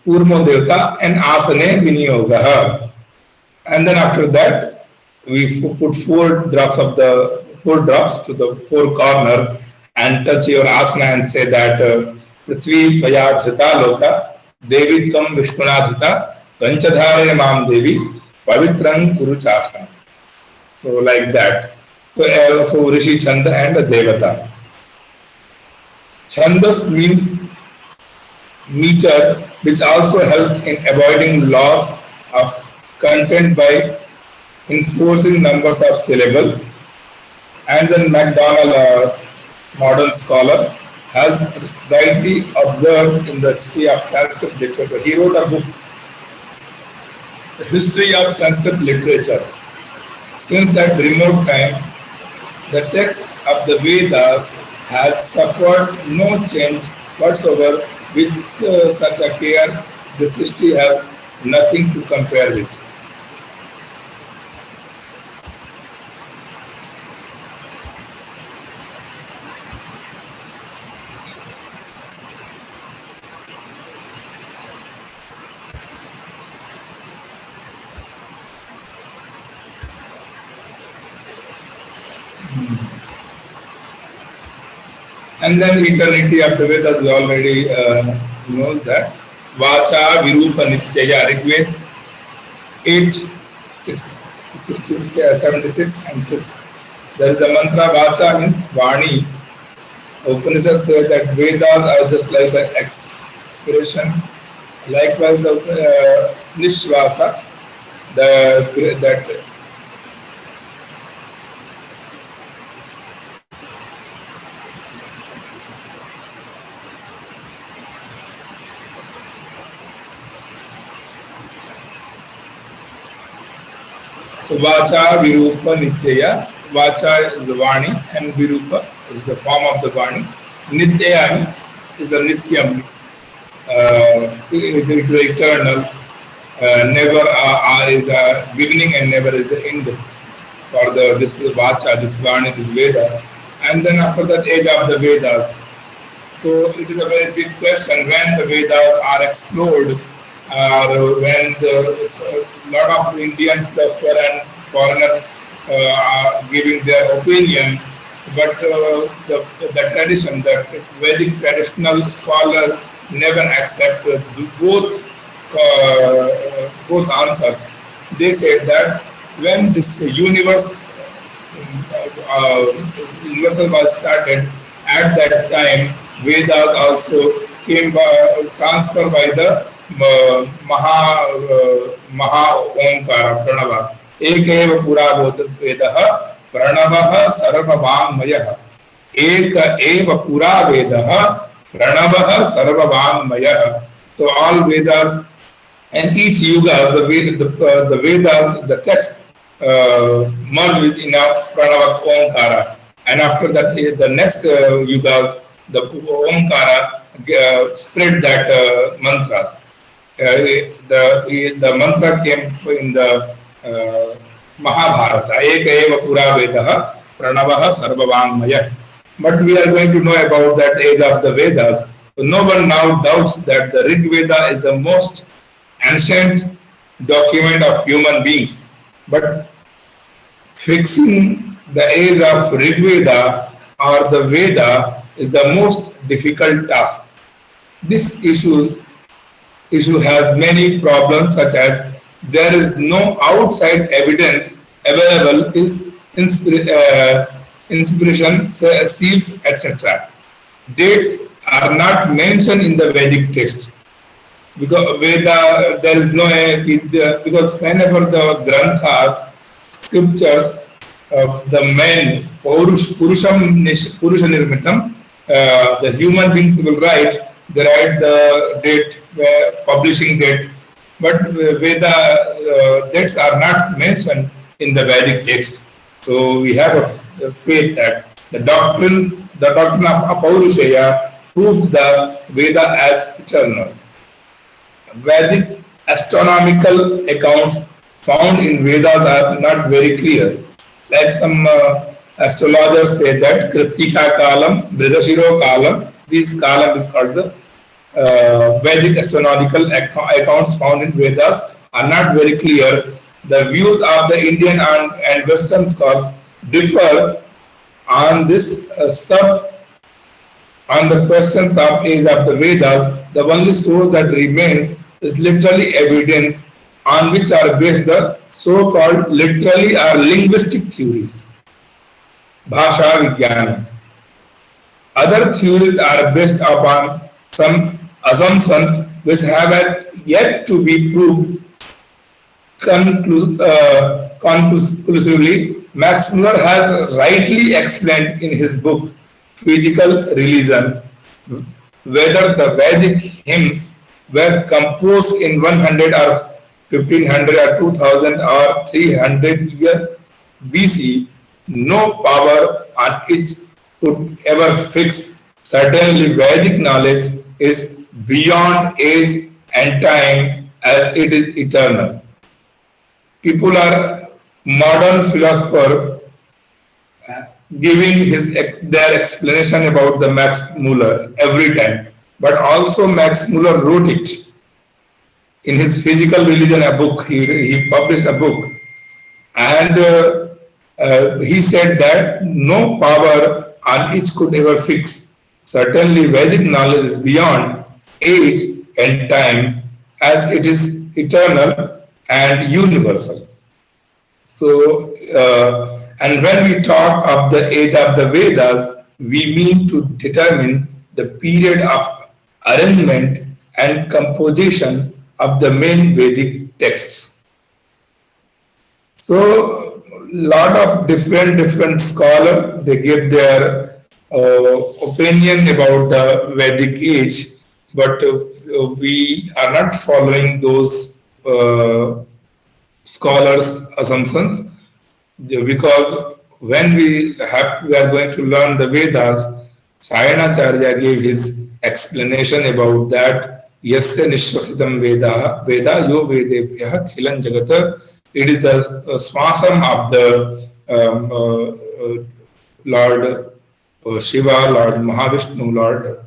Kurmo Devata and Asane Vinyogaha. And then after that, we put 4 drops to the 4 corner and touch your asana and say that Prithvi Tvaya Dhrita Loka, Devi Tam Vishnuna Dhrita, Panchadhare Mam Devi, Pavitrang Kuru Chasana. So like that. So Rishi Chanda and Devata. Chandas means meter, which also helps in avoiding loss of content by enforcing numbers of syllables. And then MacDonald, modern scholar, has rightly observed in the history of Sanskrit literature. He wrote a book, The History of Sanskrit Literature. Since that remote time, the text of the Vedas has suffered no change whatsoever. With such a care, this history has nothing to compare with. And then eternity of the Vedas, we already know that. Vacha Virupa Nityaya, Rigved 8, 76 and 6. There is a mantra, Vacha means Vani. Upanishads say that Vedas are just like the expiration. Likewise, the Nishvasa, that so Vacha Virupa Nityaya. Vacha is the Vani and Virupa is the form of the Vani. Nityaya is a Nityam. It is eternal. Never is a beginning and never is an end for this Vacha, this Vani, this Veda. And then after that, age of the Vedas. So it is a very big question when the Vedas are explored, or when a lot of Indian philosophers and foreigners are giving their opinion, but the tradition, the Vedic traditional scholars never accept both answers. They say that when this universe was started, at that time Vedas also came transferred by the Maha Omkara Pranava. Ekeva Pura Vedaha Pranavaha Sarvavangmayah. Eka Eva Pura Vedaha Pranavaha Sarvavangmayah. So all Vedas and each yuga, the Vedas, the text merged in a Pranava Omkara. And after that, the next yugas, the Omkara spread that mantras. The mantra came in the Mahabharata. Eka eva pura vedaha pranavaha sarvavangmaya. But we are going to know about that age of the Vedas. No one now doubts that the Rig Veda is the most ancient document of human beings. But fixing the age of Rig Veda or the Veda is the most difficult task. This issue has many problems, such as there is no outside evidence available, inspiration, seals, etc. Dates are not mentioned in the Vedic text. Because Veda, there is no, because whenever the granthas, scriptures, the men, Purusha Nirmitam, the human beings will write, they write the date, publishing date, but Veda dates are not mentioned in the Vedic text. So we have a faith that the doctrine of Apaurushaya proves the Veda as eternal. Vedic astronomical accounts found in Vedas are not very clear. Like some astrologers say that Kritika Kalam, Mridashiro Kalam, this Kalam is called the Vedic astronomical accounts found in Vedas are not very clear. The views of the Indian and Western scholars differ on this on the questions of age of the Vedas. The only source that remains is literary evidence on which are based the so-called literary or linguistic theories. Bhasha Vijnana. Other theories are based upon some assumptions which have yet to be proved conclusively. Max Muller has rightly explained in his book Physical Religion whether the Vedic hymns were composed in 100 or 1500 or 2000 or 300 years BC. No power on it could ever fix. Certainly Vedic knowledge is beyond age and time, as it is eternal. People are modern philosopher giving their explanation about the Max Muller every time, but also Max Muller wrote it in his Physical Religion, a book. He published a book, and he said that no power on it could ever fix. Certainly, Vedic knowledge is beyond age and time, as it is eternal and universal. So, and when we talk of the age of the Vedas, we mean to determine the period of arrangement and composition of the main Vedic texts. So, lot of different scholars, they give their opinion about the Vedic age, but we are not following those scholars' assumptions, because when we are going to learn the Vedas, Sayanacharya gave his explanation about that. Yasya nishwasitam Veda yo Vedebhyah khilan jagata. It is a swasam of the Lord Shiva, Lord Mahavishnu, Lord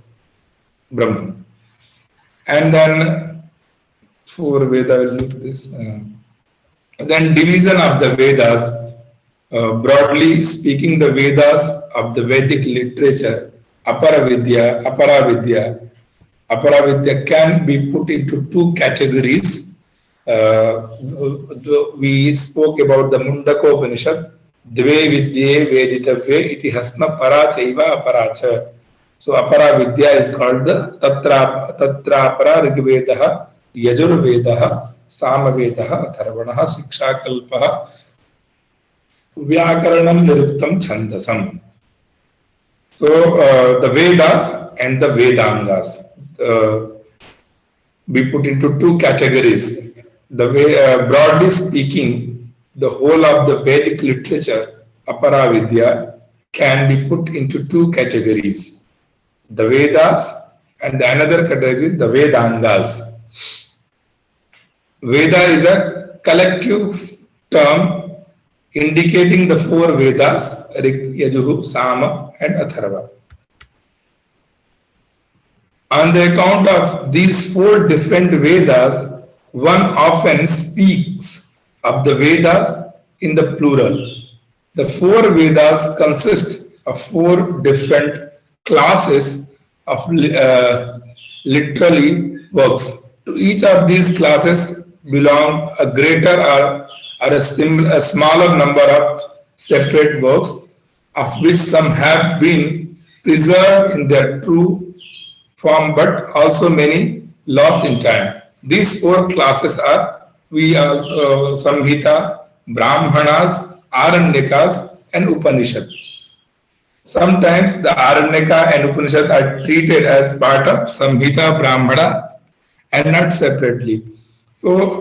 Brahma. And then for Veda, we'll look at this. Then division of the Vedas. Broadly speaking, the Vedas of the Vedic literature, Aparavidya can be put into two categories. We spoke about the Mundakopanishad, Dve Vidye Veditavye iti hasma parachaiva aparacha. So Aparavidya is called the Tatrapara Rigvedaha, Yajurvedaha, Samavedaha, Atharvanaha, Shikshakalpaha, Vyakaranam Niruptam Chandasam. So the Vedas and the Vedangas be put into two categories. The way, broadly speaking, the whole of the Vedic literature, Aparavidya, can be put into two categories: the Vedas and the another category is the Vedangas. Veda is a collective term indicating the four Vedas, Rig, Yajuh, Sama and Atharva. On the account of these four different Vedas, one often speaks of the Vedas in the plural. The four Vedas consist of four different classes of literary works. To each of these classes belong a greater or a smaller number of separate works, of which some have been preserved in their true form, but also many lost in time. These four classes are Samhita, Brahmanas, Aranyakas, and Upanishads. Sometimes the Aranyaka and Upanishads are treated as part of Samhita, Brahmana, and not separately. So,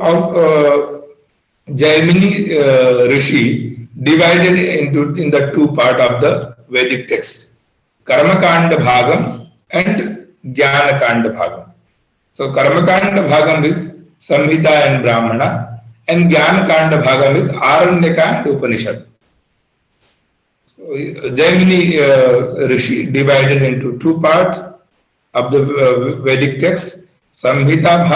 Jaimini Rishi divided in the two part of the Vedic text, Karmakanda Bhagam and Jnanakanda Bhagam. So Karmakanda Bhagam is Samhita and Brahmana, and Jnanakanda Bhagam is Aranyaka and Upanishad. So Jaimini Rishi divided into two parts of the Vedic text, Samhita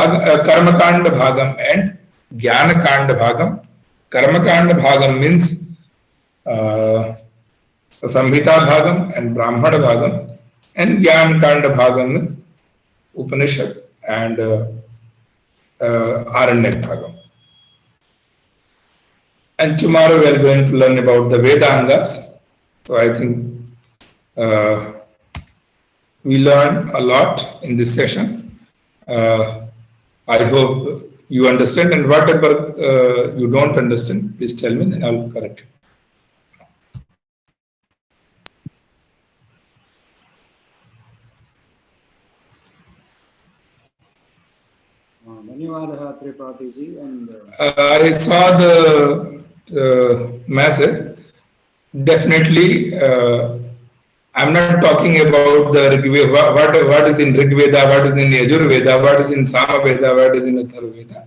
Karmakanda Bhagam and Jnanakanda Bhagam. Karmakanda Bhagam means Samhita Bhagam and Brahmana Bhagam, and Jnanakanda Bhagam means Upanishad and Aranyak Bhagam. And tomorrow we are going to learn about the Vedangas. So I think we learn a lot in this session. I hope you understand, and whatever you don't understand, please tell me, then I will correct you. Dhanyawadaha Tripathi ji, and I saw the message. Definitely, I'm not talking about the Rigveda, what is in Rigveda, what is in Yajurveda, what is in Samaveda, what is in Atharvaveda.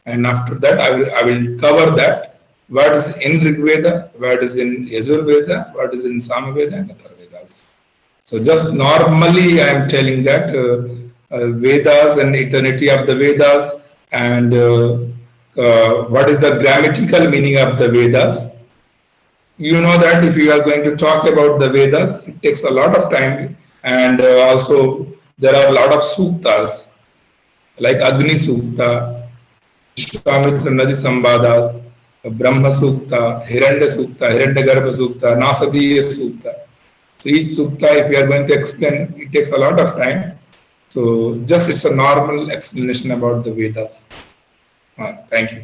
And after that, I will cover that. What is in Rigveda, what is in Yajurveda, what is in Samaveda and Atharvaveda also. So just normally I am telling that Vedas and eternity of the Vedas, and what is the grammatical meaning of the Vedas. You know that if you are going to talk about the Vedas, it takes a lot of time and also there are a lot of suktas like Agni Sukta, Vishwamitra Nadi Sambadas, Brahma Sukta, Hiranya Sukta, Hiranyagarbha Sukta, Nasadiya Sukta. So each Sukta, if we are going to explain, it takes a lot of time. So just it's a normal explanation about the Vedas. Thank you.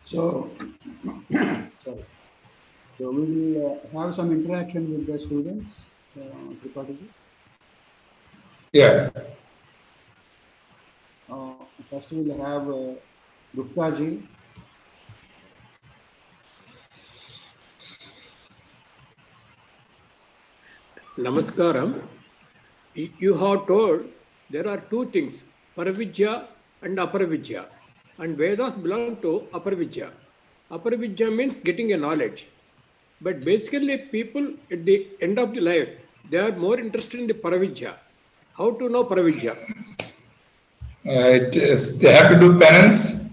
So, sorry. So we will have some interaction with the students. Tripathi. Yeah. First we will have Gupta ji. Namaskaram. You have told there are two things, Paravidya and Aparavidya. And Vedas belong to Aparavidya. Aparavidya means getting a knowledge. But basically people at the end of the life, they are more interested in the Paravidya. How to know Paravidya? They have to do penance.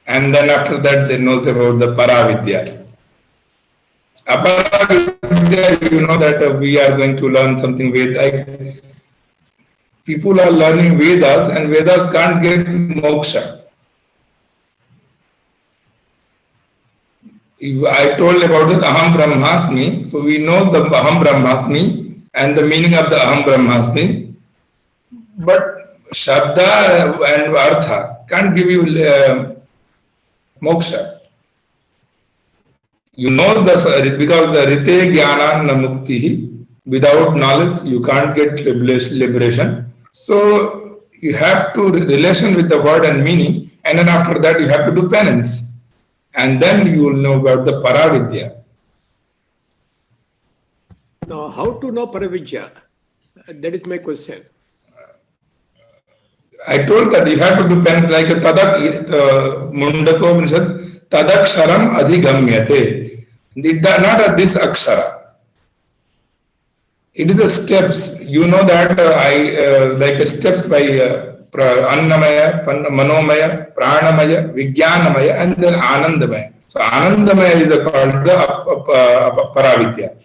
And then after that they know about the Paravidya. Aparavidya, you know that we are going to learn something Veda. People are learning Vedas and Vedas can't get moksha. I told about the Aham Brahmasmi, so we know the Aham Brahmasmi and the meaning of the Aham Brahmasmi, but Shabda and Artha can't give you moksha. You know the because the Rite Jnana Namukti, without knowledge you can't get liberation. So you have to relation with the word and meaning, and then after that you have to do penance. And then you will know about the Paravidya. Now, how to know Paravidya? That is my question. I told that you have to do penance like a Tadak Mundako Upanishad, Tadaksharam Adhigamyate. Not this Akshara. It is the steps. You know that like steps by Annamaya, Manomaya, Pranamaya, Vijnanamaya, and then Anandamaya. So Anandamaya is called the Paravidya.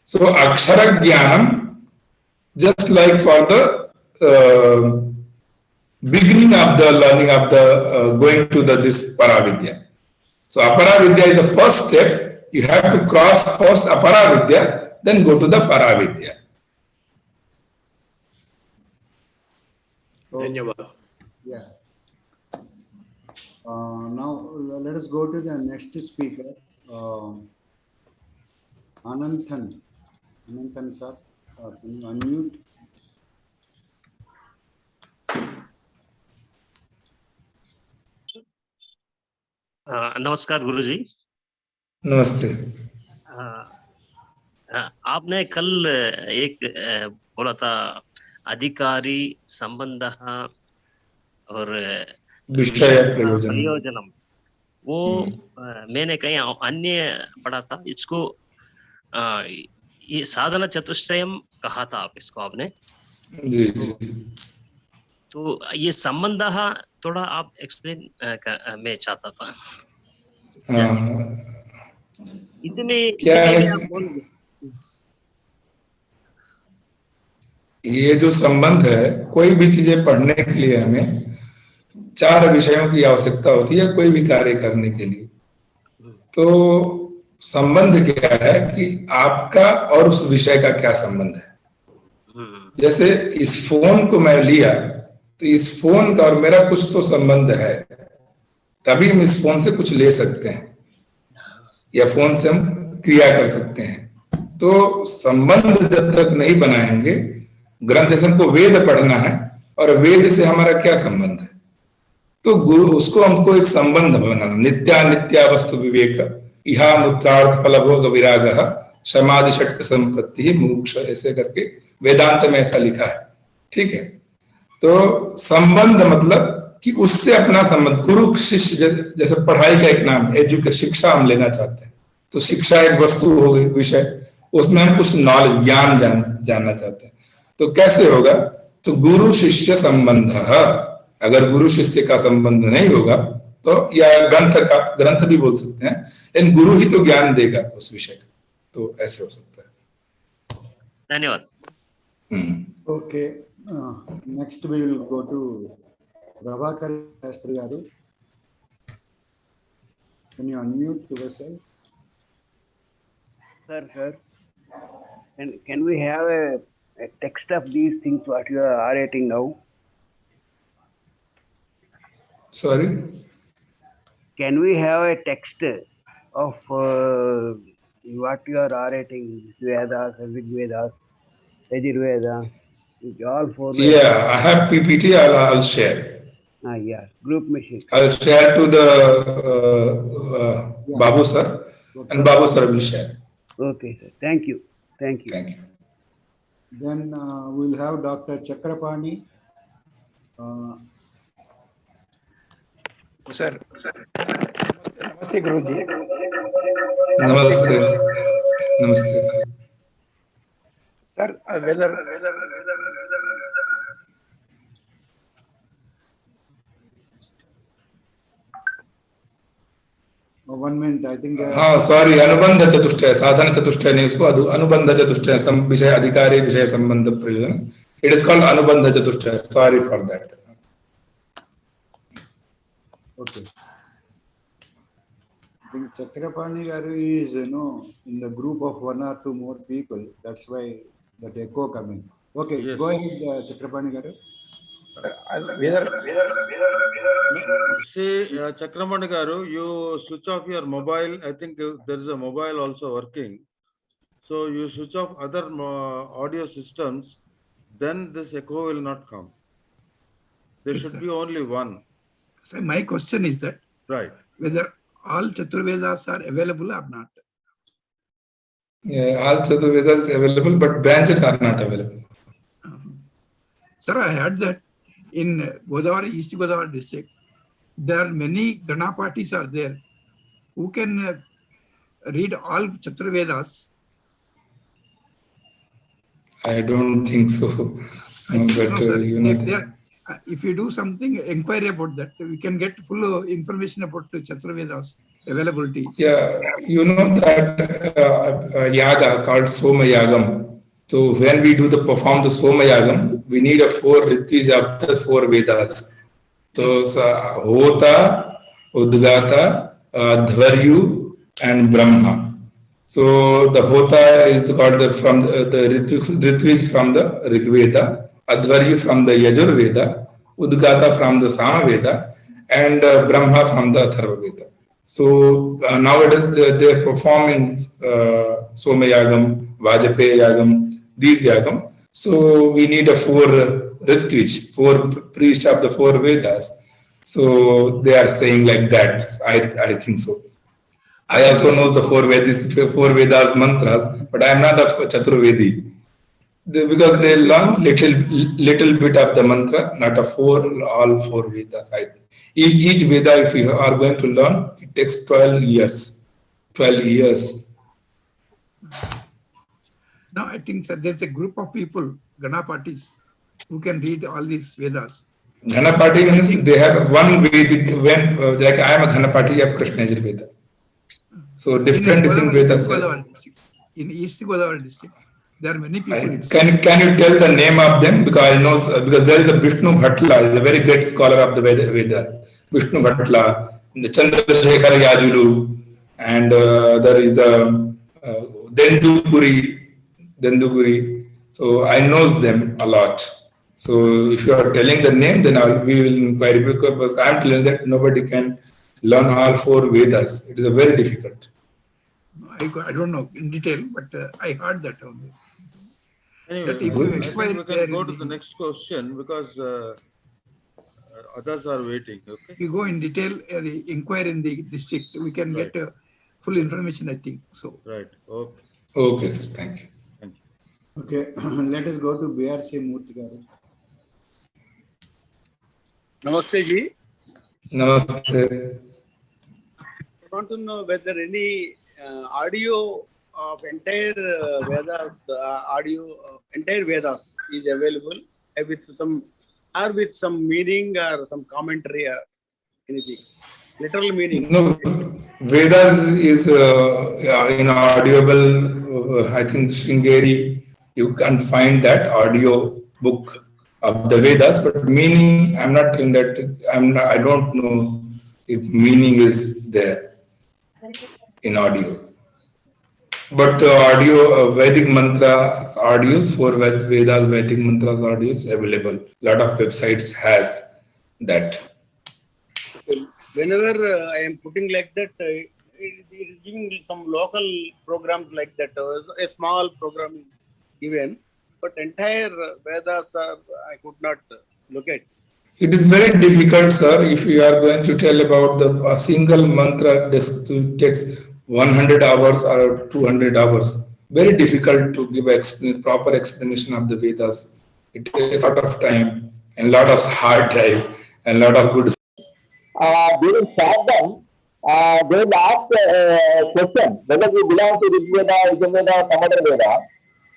So Akshara Jnanam, just like for the beginning of the learning of the going to this Paravidya. So Aparavidya is the first step. You have to cross first Aparavidya, then go to the Paravidya. Yeah. Now let us go to the next speaker, Ananthan. Ananthan sir, can you unmute? नमस्कार गुरुजी। नमस्ते। आपने कल एक बोला था अधिकारी संबंध और विषय प्रयोजनम, वो मैंने कहीं अन्य पढ़ा था। इसको ये साधना चतुष्टयम कहा था आप इसको आपने जी जी। तो ये संबंध थोड़ा आप एक्सप्लेन मैं चाहता था। इसमें क्या है ये जो संबंध है, कोई भी चीजें पढ़ने के लिए हमें 4 विषयों की आवश्यकता होती है कोई भी कार्य करने के लिए। तो संबंध क्या है कि आपका और उस विषय का क्या संबंध है। जैसे इस फोन को मैं लिया तो इस फोन का और मेरा कुछ तो संबंध है, तभी हम इस फोन से कुछ ले सकते हैं या फोन से हम क्रिया कर सकते हैं। तो संबंध जब तक नहीं बनाएंगे, ग्रंथ जैसे हमको वेद पढ़ना है और वेद से हमारा क्या संबंध है, तो गुरु उसको हमको एक संबंध बनाना। नित्या वस्तु विवेक इहा मुत्रार्थ फलभोग विराग समाधि षटक संपत्ति मोक्ष, ऐसे करके वेदांत में ऐसा लिखा है। ठीक है, तो संबंध मतलब कि उससे अपना संबंध। गुरु शिष्य जैसे पढ़ाई का एक नाम एजुकेशन, शिक्षा हम लेना चाहते हैं तो शिक्षा एक वस्तु हो गई, विषय, उसमें हम कुछ नॉलेज ज्ञान जानना चाहते हैं। तो कैसे होगा, तो गुरु शिष्य संबंध। अगर गुरु शिष्य का संबंध नहीं होगा तो, या ग्रंथ भी बोल सकते हैं, लेकिन गुरु ही तो ज्ञान देगा उस विषय का। तो ऐसे हो सकता है. धन्यवाद. Okay. Next we will go to Prabhakar Shastri Garu. Can you unmute yourself? Sir. And can we have a text of these things what you are orating now? Sorry. Can we have a text of what you are orating? Vedas, Vedas, Yajurveda, all four. Yeah, I have PPT. I'll share. Yeah, group machine. I'll share to the Babu sir, and Babu sir will share. Okay, sir. Thank you. Thank you. Then we'll have Dr. Chakrapani. Sir. Namaste, Guruji. Namaste. Namaste. Sir, whether 1 minute, I think. हाँ, sorry, अनुबंध चतुष्टय, साधन चतुष्टय नहीं, उसको अनुबंध चतुष्टय, विषय अधिकारी विषय संबंध प्रयोजन. It is called अनुबंध चतुष्टय. Sorry for that. Okay. I think Chakrapani Garu is, in the group of 1 or 2 more people. That's why that echo coming. Okay, Yes. go ahead, Chakrapani Garu. See, Chakramani Garu, you switch off your mobile. I think there is a mobile also working. So you switch off other audio systems, then this echo will not come. There should be only one. So my question is that Right. whether all Chaturvedas are available or not. Yeah, all Chaturvedas available, but branches are not available. Sir, I heard that in Godavari, East Godavari district, there are many Ganapatis are there who can read all Chaturvedas. I don't think so. I think But no, sir. If you do something, inquiry about that, we can get full information about Chaturvedas availability. Yeah, you know that yaga called Soma Yagam. So when we perform the Soma Yagam, we need a 4 ritis of the 4 Vedas. So Hota, Udgata, Dvaryu, and Brahma. So the Hota is called from the ritis from the Rig Veda, Advaryu from the Yajur Veda, Udgata from the Sama Veda, and Brahma from the Atharva Veda. So nowadays they are performing Soma Yagam, Vajapeya Yagam, these Yagam. So we need a 4 ritvij, 4 priests of the 4 Vedas. So they are saying like that. I think so. I also know the 4 Vedas mantras, but I am not a Chaturvedi. Because they learn little bit of the mantra, not all 4 Vedas. Each Veda, if you are going to learn, it takes 12 years. 12 years. Now, I think, sir, there's a group of people, Ganapatis, who can read all these Vedas. Ganapati means they have one Vedic, like I am a Ganapati of Krishna Veda. So different Vedas. In East Godavari district, there are many people. Can you tell the name of them? Because I know, because there is a Vishnu Bhatla, is a very great scholar of the Veda. Vishnu Bhatla, Chandrasekhara Yajulu, and there is the Denduguri. So I know them a lot. So if you are telling the name, then we will inquire, because I am telling that nobody can learn all 4 Vedas. It is very difficult. I don't know in detail, but I heard that only. Anyway, That if I you think inquire we can go to the next question because others are waiting. Okay. If you go in detail, inquire in the district, we can get full information, I think. So. Right. Okay. Okay, sir. Thank you. Thank you. Okay, let us go to BRC Murthy Garu. Namaste ji. Namaste. I want to know whether any audio of entire Vedas, entire Vedas is available with some meaning or some commentary or anything. Literal meaning. No, Vedas is in audible. I think Sringeri, you can find that audio book of the Vedas, but meaning I'm not in that. I don't know if meaning is there in audio. But audio Vedic mantras audios for Vedas Vedic mantras audios available. Lot of websites has that. Whenever I am putting like that, it is giving some local programs like that. A small program is given, but entire Vedas I could not locate. It is very difficult, sir, if you are going to tell about a single mantra takes 100 hours or 200 hours. Very difficult to give proper explanation of the Vedas. It takes a lot of time and a lot of hard drive and a lot of good. During Shardam, they will ask a question whether we belong to Rig Veda, Yajurveda, or some other Veda.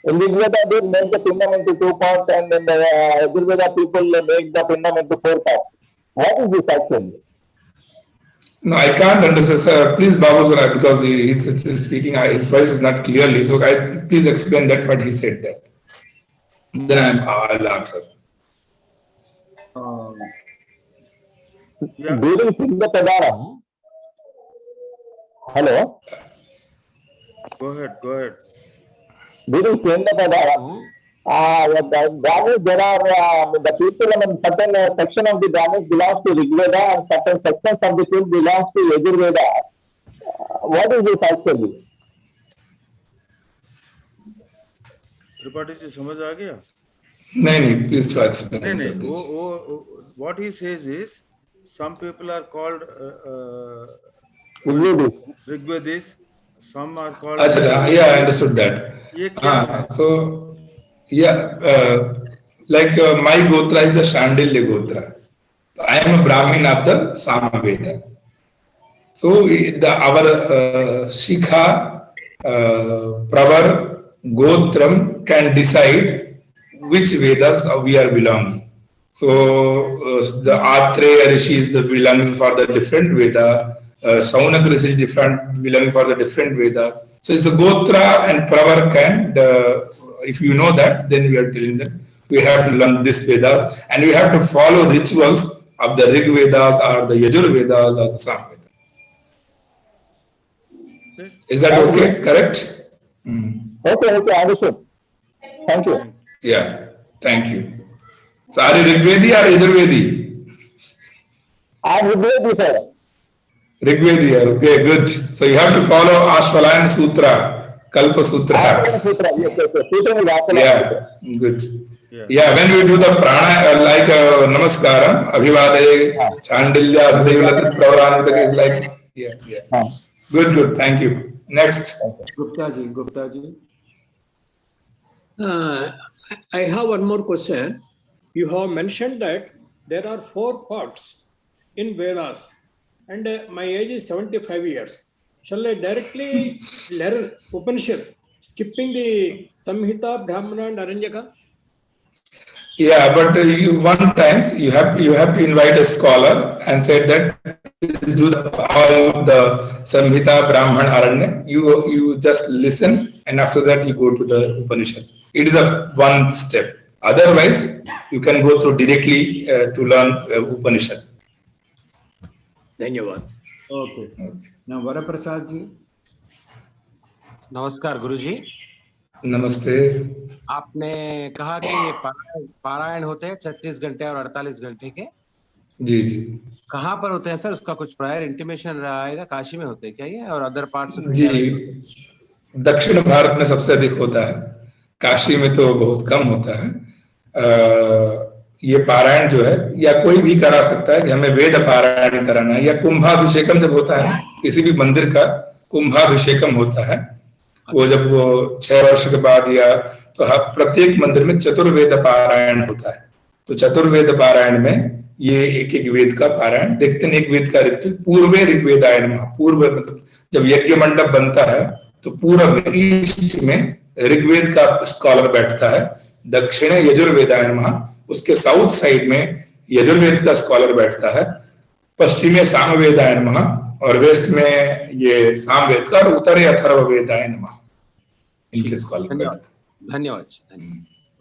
In Rig Veda, they make the pindam into 2 parts, and in the Yajurveda, people make the pindam into 4 parts. What is this actually? No, I can't understand, sir. Please, Babu sir, because he's speaking, his voice is not clearly. So, please explain that what he said that. Then I'll answer. During Sindha Padaram, hello? Go ahead. During Sindha Padaram, there are the people in certain section of the Brahmins belongs to Rig Veda and certain sections of the people belongs to Yajurveda. What is this actually? Tripathi ji, समझ आ गया? नहीं, please to explain. नहीं, what he says is, some people are called Rigvedis, some are called. Yeah, I understood that. So, yeah, like my Gotra is the Shandilya Gotra. I am a Brahmin of the Samaveda. So, our Shikha, Pravar, Gotram can decide which Vedas we are belonging. So, the Atreya Rishi is the belonging for the different Veda. Shaunak Rishi is belonging for the different Vedas. So, it's a Gotra and Pravar can, if you know that, then we are telling them we have to learn this Veda and we have to follow rituals of the Rig Vedas or the Yajur Vedas or the Sam Vedas. Is that okay? Correct? Okay, understood. Thank you. Yeah, thank you. So, are you Rigvedi or Yajurvedi? I am Rigvedi, sir. Rigvedi, okay, good. So, you have to follow Ashvalayana Sutra, Kalpa Sutra. Yeah, good. Yeah, when we do the prana, like Namaskaram, Abhivade, Chandilya, Sadevalatit Pravaranvita is like, yeah. Good, thank you. Next. Gupta ji. I have one more question. You have mentioned that there are 4 parts in Vedas and my age is 75 years. Shall I directly learn Upanishad, skipping the Samhita, Brahmana and Aranjaka? Yeah, but one time you have to invite a scholar and say that please do all the Samhita, Brahmana, Aranya. You just listen and after that you go to the Upanishad. It is a one step. Otherwise, you can go through directly to learn Upanishad. Dhanyavad. Okay. Now, Varaprasad ji. नमस्कार गुरुजी। नमस्ते। आपने कहा कि ये पारायण होते हैं 36 घंटे और 48 घंटे के। जी। कहाँ पर होते हैं सर? उसका कुछ प्रायर इंटीमेशन रहेगा? काशी में होते हैं क्या ये और अदर पार्ट्स? जी, दक्षिण भारत में सबसे अधिक होता है, काशी में तो बहुत कम होता है। ये पारायण जो है या कोई भी करा सकता है कि हमें वेद पारायण कराना है या कुंभाभिषेकम जब होता है किसी भी मंदिर का कुंभाभिषेकम होता है वो जब वो 6 वर्ष के बाद या तो प्रत्येक मंदिर में चतुर्वेद पारायण होता है। तो चतुर्वेद पारायण में ये एक वेद का पारायण देखते हैं। एक वेद का पूर्वे ऋग्वेदायन पूर्व मतलब जब यज्ञ मंडप बनता है तो पूर्व ईस्ट में ऋग्वेद का स्कॉलर बैठता है, दक्षिण यजुर्वेदायन उसके साउथ साइड में यजुर्वेद का स्कॉलर बैठता है, पश्चिमी सामवेदायन और वेस्ट में ये सामवेद का, और उत्तरे अथर्ववेदाय नमः, इनके स्कॉलर। धन्यवाद धन्यवाद।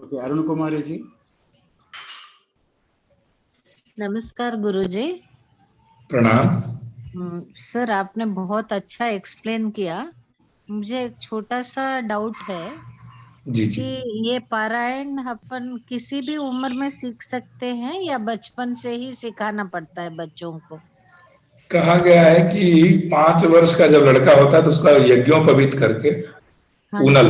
ओके, अरुण कुमारी जी। नमस्कार गुरुजी। प्रणाम। सर, आपने बहुत अच्छा एक्सप्लेन किया। मुझे एक छोटा सा डाउट है जी जी। कि ये पारायण अपन किसी भी उम्र में सीख सकते हैं या बचपन से ही सिखाना पड़ता है बच्चों को? कहा गया है कि 5 वर्ष का जब लड़का होता है तो उसका यज्ञोपवीत करके पूनल,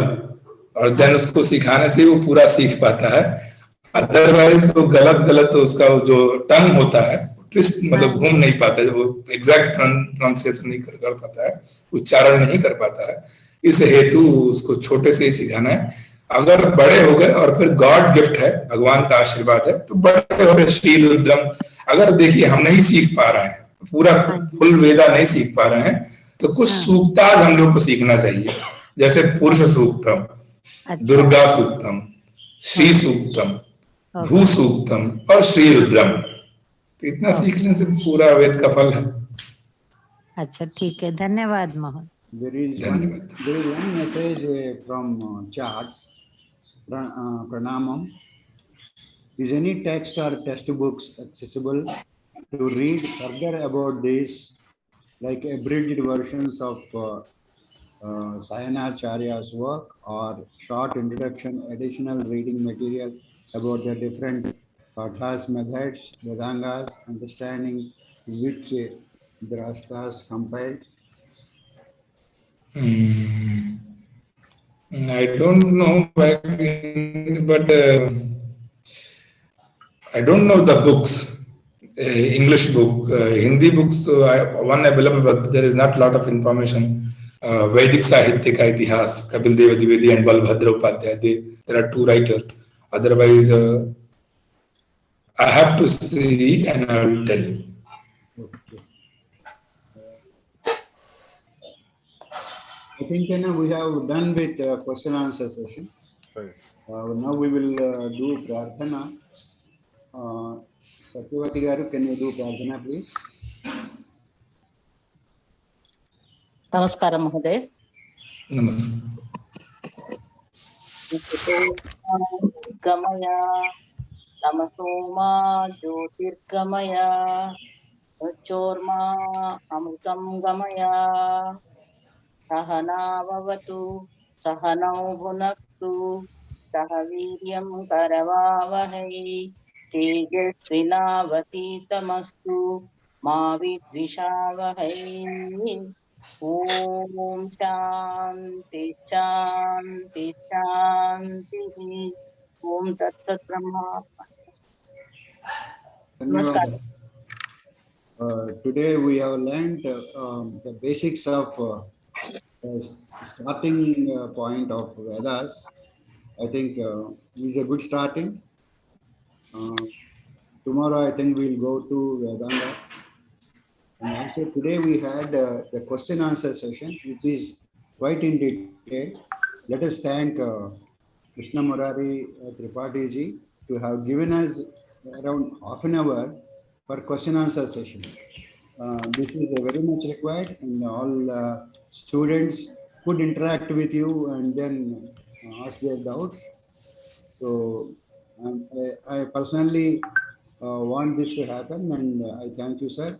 और देन उसको सिखाने से वो पूरा सीख पाता है। अदरवाइज वो गलत उसका जो टंग होता है ट्विस्ट, मतलब घूम नहीं पाता है, वो एग्जैक्ट प्रोनाउंसिएशन नहीं कर पाता है, उच्चारण नहीं कर पाता है। इस हेतु उसको छोटे से ही सिखाना है। अगर बड़े हो गए और फिर गॉड गिफ्ट है, भगवान का आशीर्वाद है, तो बड़े हो गए श्री रुद्रम। अगर देखिए हम नहीं सीख पा रहे हैं पूरा फुल वेदा, नहीं सीख पा रहे हैं, तो कुछ सूक्ताज हम लोग को सीखना चाहिए, जैसे पुरुष सूक्तम, दुर्गा सूक्तम, श्री सूक्तम, भू सूक्तम और श्री रुद्रम। तो इतना सीखने से पूरा वेद का फल है। अच्छा, ठीक है, धन्यवाद Mohan. There is one message from chat. Pranamam. Is any text or textbooks accessible to read further about this, like abridged versions of Sayanacharya's work, or short introduction, additional reading material about the different pathas, methods, Vedangas, understanding which drastas compiled? I don't know, but I don't know the books, English book, Hindi books, one available, but there is not a lot of information. Vedic Sahitya ka Itihas, Kapil Deva Dwivedi and Balbhadra Upadhyay, there are 2 writers. Otherwise, I have to see and I will tell you. Okay. I think we have done with question answer session. Now we will do Prarthana. Satyavati Garu, can you do Prarthana, please? Namaskaram Mahoday. Namaskar. Gamaya Tamasoma Jyotirgamaya Chorma Amrutam Gamaya Sahana Vavatu Sahanau Bhunaktu Sahaviryam Karavavahai Tejasvinavati Tamastu Ma Vidvishavahai. Om Shanti Shanti Shanti. Om Tat Sat Brahma. Namaskar. Today we have learned the basics of starting point of Vedas. I think is a good starting. Tomorrow I think we'll go to Vedanga. And also today we had the question answer session, which is quite in detail. Let us thank Krishna Murari Tripathi ji to have given us around half an hour for question answer session. This is very much required, and all students could interact with you and then ask their doubts. So I personally want this to happen, and I thank you, sir,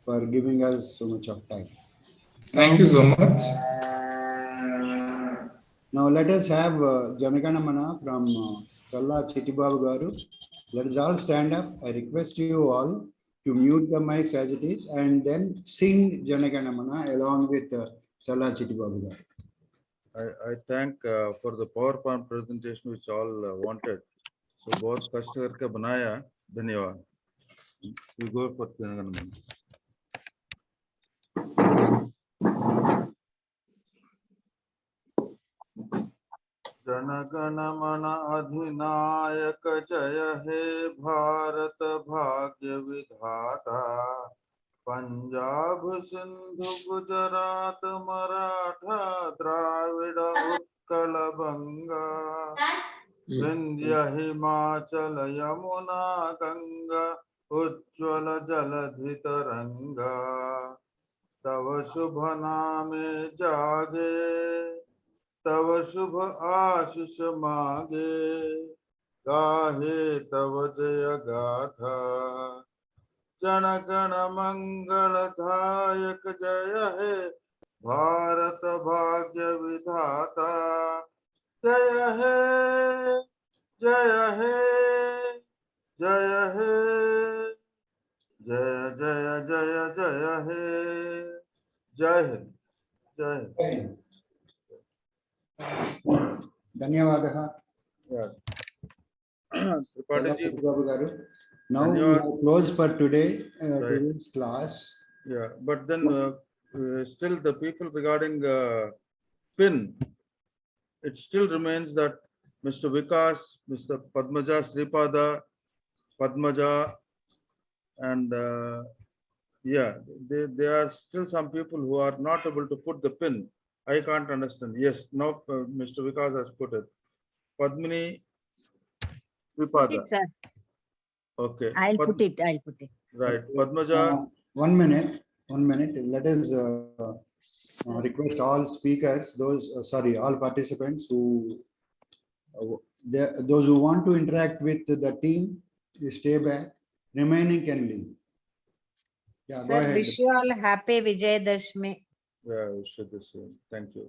for giving us so much of time. Thank you so much. Now let us have Janaganamana from Kalla Chittibabu Garu. Let us all stand up. I request you all to mute the mics as it is and then sing Janaganamana along with Kalla Chittibabu Garu. I thank for the PowerPoint presentation which all wanted. So बहुत कष्ट करके बनाया, धन्यवाद. We go for Janaganamana. Jana Gana Mana अधिनायक जय हे भारत भाग्य विधाता. पंजाब सिंधु गुजरात मराठा द्राविड़ उत्कल बंगा. विंध्य हिमाचल यमुना गंगा उज्ज्वल जलधि तरंगा. तव शुभ नामे जागे, तव शुभ आशीष मांगे, गाहे तव जय गाथा। जन गण मंगलदायक जय हे भारत भाग्य विधाता। जय हे जय हे जय हे, जय जय जय जय हे, जय हिंद जय Hind. ధన్యవాదः. Tripathi ji. Babu garu. Now we Dhanyawad. have closed for today, Right. today's class. Yeah, but then still the people regarding PIN, it still remains that Mr. Vikas, Mr. Padmaja Sripada, Padmaja, and yeah, there are still some people who are not able to put the PIN. I can't understand. Yes, now Mr. Vikas has put it. Padmini Put Sripada. it, sir. Okay. I'll put it. I'll put it. Right. Padmaja. 1 minute. 1 minute. Let us request all speakers, all participants who, those who want to interact with the team, you stay back. Remaining can leave. Yeah, go Sir, ahead. wish you all happy Vijayadashmi. Yeah, we should the same. Thank you.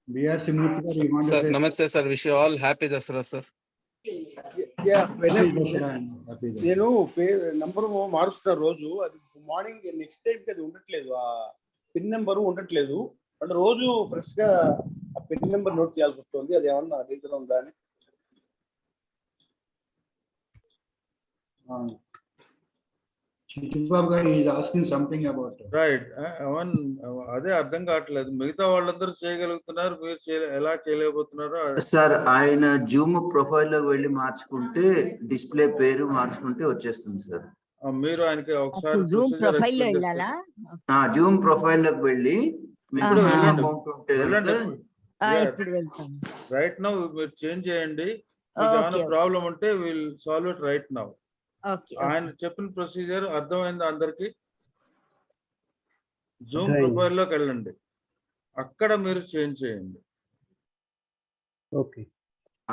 B.R. Simurti, you want to Sir, say? namaste sir. Wish you all happy Dasara sir. Happy Dasara. Happy Dasara. నేను number మారుస్తున్న రోజు అది morning next time అది ఉండట్లేదు, ఆ pin number ఉండట్లేదు. అంటే రోజు fresh గా ఆ పిన్ నెంబర్ నోట్ చేయాల్సి వస్తుంది. అది ఏమన్నా రీజన్ ఉందా అని. Tripathi garu is asking something about it. Right. అదే అర్థం కావట్లేదు. మిగతా వాళ్ళందరూ చేయగలుగుతున్నారు, మీరు ఎలా చేయలేకపోతున్నారో. సార్ ఆయన జూమ్ ప్రొఫైల్ లోకి వెళ్ళి మార్చుకుంటే డిస్ప్లే పేరు మార్చుకుంటే వచ్చేస్తుంది సార్. మీరు ఆయనకి ఒకసారి జూమ్ ప్రొఫైల్ లో వెళ్ళాలా? జూమ్ ప్రొఫైల్ లోకి వెళ్ళి మీకు అకౌంట్ ఉంటే ఇప్పుడు వెళ్తాను. రైట్ నౌ మీరు చేంజ్ చేయండి. మీకు ఏమైనా ప్రాబ్లం ఉంటే will solve it right now. ఆయన చెప్పిన ప్రొసీజర్ అర్థమైందా అందరికి? జూమ్ ప్రొఫైల్ లోకి వెళ్ళండి, అక్కడ మీరు చేంజ్ చేయండి. ఓకే,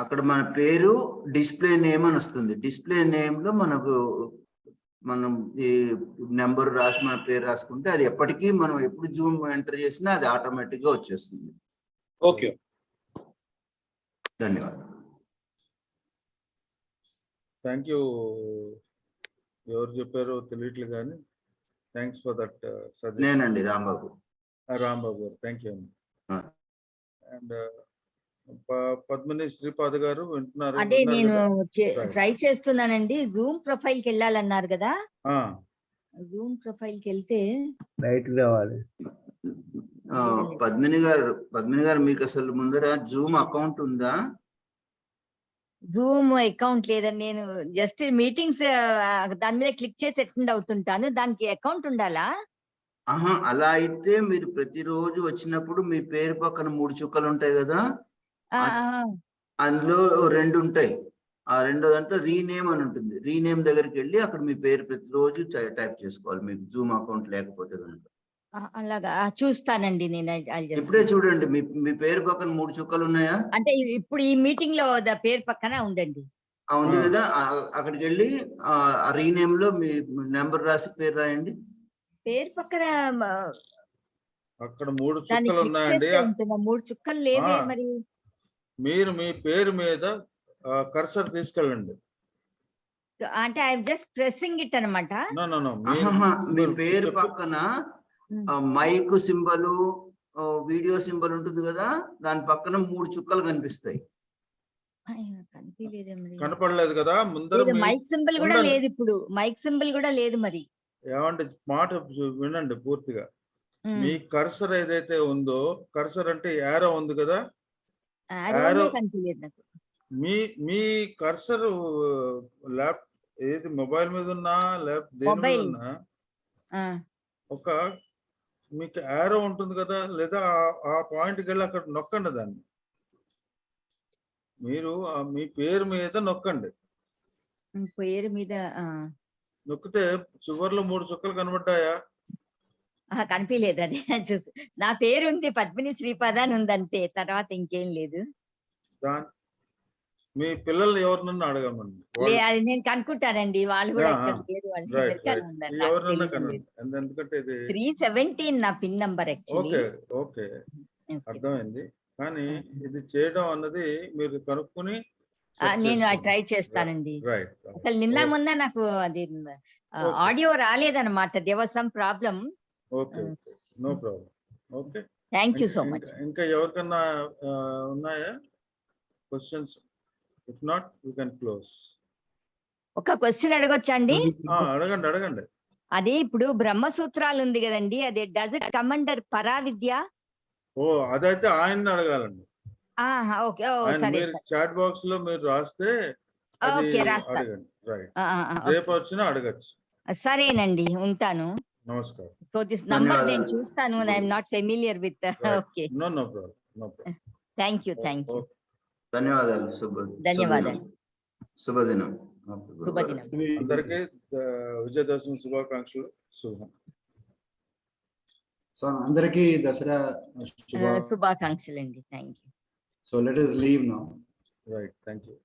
అక్కడ మన పేరు డిస్ప్లే నేమ్ అని వస్తుంది. డిస్ప్లే నేమ్ లో మనం ఈ నెంబర్ రాసి మన పేరు రాసుకుంటే అది ఎప్పటికీ మనం ఎప్పుడు జూమ్ ఎంటర్ చేసినా అది ఆటోమేటిక్ గా వచ్చేస్తుంది. ఓకే, ధన్యవాదాలు. Thank you. ఎవరు చెప్పారో తెలియట్లేదు కానీ థ్యాంక్స్ ఫర్ దట్ సజెషన్. నేనండి రాంబాబు. రాంబాబు గారు, థ్యాంక్ యూ అండి. అండ్ పద్మిని శ్రీపాద గారు వింటున్నారు? అదే నేను ట్రై చేస్తున్నానండి. జూమ్ ప్రొఫైల్ కి వెళ్ళాలన్నారు కదా, జూమ్ ప్రొఫైల్ కి వెళ్తే రైట్ రావాలి. పద్మిని గారు మీకు అసలు ముందర జూమ్ అకౌంట్ ఉందా? జూమ్ అకౌంట్ లేదండి. నేను జస్ట్ మీటింగ్స్ దాని మీద క్లిక్ చేసి అటెండ్ అవుతుంటాను. దానికి అకౌంట్ ఉండాలా? అలా అయితే మీరు ప్రతిరోజు వచ్చినప్పుడు మీ పేరు పక్కన 3 చుక్కలు ఉంటాయి కదా, అందులో 2 ఉంటాయి. ఆ 2వ దాంట్లో రీనేమ్ అని ఉంటుంది. రీనేమ్ దగ్గరికి వెళ్ళి అక్కడ మీ పేరు ప్రతిరోజు టైప్ చేసుకోవాలి, మీకు జూమ్ అకౌంట్ లేకపోతే కనుక. అలాగా చూస్తానండి నేను. ఇప్పుడే చూడండి, మీ పేరు పక్కన 3 చుక్కలు ఉన్నాయా? అంటే ఇప్పుడు ఈ మీటింగ్ లో పేరు పక్కన ఉండండి. ఉంది కదా, అక్కడికి వెళ్ళి ఆ రీనేమ్ లో మీ నెంబర్ రాసి పేరు రాయండి. పేరు పక్కన అక్కడ 3 చుక్కలు ఉన్నాయండి. 3 చుక్కలు లేవే మరి. మీరు మీ పేరు మీద కర్సర్ తీసుకెళ్ళండి. అంటే ఐ జస్ట్ ప్రెసింగ్ ఇట్ అన్నమాట. మీ పేరు పక్కన మైక్ సింబల్, వీడియో సింబల్ ఉంటుంది కదా, దాని పక్కన 3 చుక్కలు కనిపిస్తాయి. కనపడలేదు కదా ముందర? మైక్ సింబల్ కూడా లేదు. ఇప్పుడు మైక్ సింబల్ కూడా లేదు మరి. ఏమంటే మాట వినండి పూర్తిగా. మీ కర్సర్ ఏదైతే ఉందో, కర్సర్ అంటే యారో ఉంది కదా, మీ కర్సర్ ఏది మొబైల్ మీద ఉన్నా లేకపోతే దేని మీద ఉన్నా ఒక మీకు యారో ఉంటుంది కదా, లేదా ఆ పాయింట్కి వెళ్ళి అక్కడ నొక్కండి దాన్ని. మీరు మీ పేరు మీద నొక్కండి. పేరు మీద నొక్కితే చివర్లో 3 చుక్కలు కనబడ్డాయా? కనిపించలేదు అది చూసి. నా పేరు ఉంది పద్మిని శ్రీపాద అని ఉంది అంతే, తర్వాత ఇంకేం లేదు. మీ పిల్లలు ఎవరినన్నా అడగమండి. అది నేను కనుక్కుంటానండి, వాళ్ళు కూడా ఇక్కడ లేరు, వాళ్ళు వెనకాల ఉన్నారు. ఎవరినన్నా కనండి, ఎందుకంటే ఇది 317 నా పిన్ నంబర్ యాక్చువల్లీ. ఓకే అర్థమైంది. కానీ ఇది చేయడం అన్నది మీరు కనుక్కుని నేను ట్రై చేస్తానండి. అసలు నిన్న మొన్న నాకు అది ఆడియో రాలేదన్నమాట, there was some problem. Okay no problem. Okay thank you so much. ఇంకా ఎవరికన్నా ఉన్నాయా questions? If not you can close. ఒక క్వశ్చన్ అడగొచ్చండి? అడగండి. అది ఇప్పుడు బ్రహ్మసూత్రాలు ఉంది కదండి, అది డస్ ఇట్ కమ్ అండర్ పరావిద్య? అదైతే ఆయన అడగాలండి. ఓకే సరే. చాట్ బాక్స్ లో మీరు రాస్తే అడగండి. రైట్, రేపు వచ్చినా అడగచ్చు. సరేనండి, ఉంటాను. నమస్కారం. సో దిస్ నంబర్ నేను చూస్తాను, I'm not familiar with. Okay, no problem. Thank you. ధన్యవాదాలు. ధన్యవాదాలు. శుభదినం. అందరికీ విజయదశమి శుభాకాంక్షలు. శుభం. సో అందరికీ దసరా శుభాకాంక్షలు అండి. Thank you. So let us leave now. Right, thank you.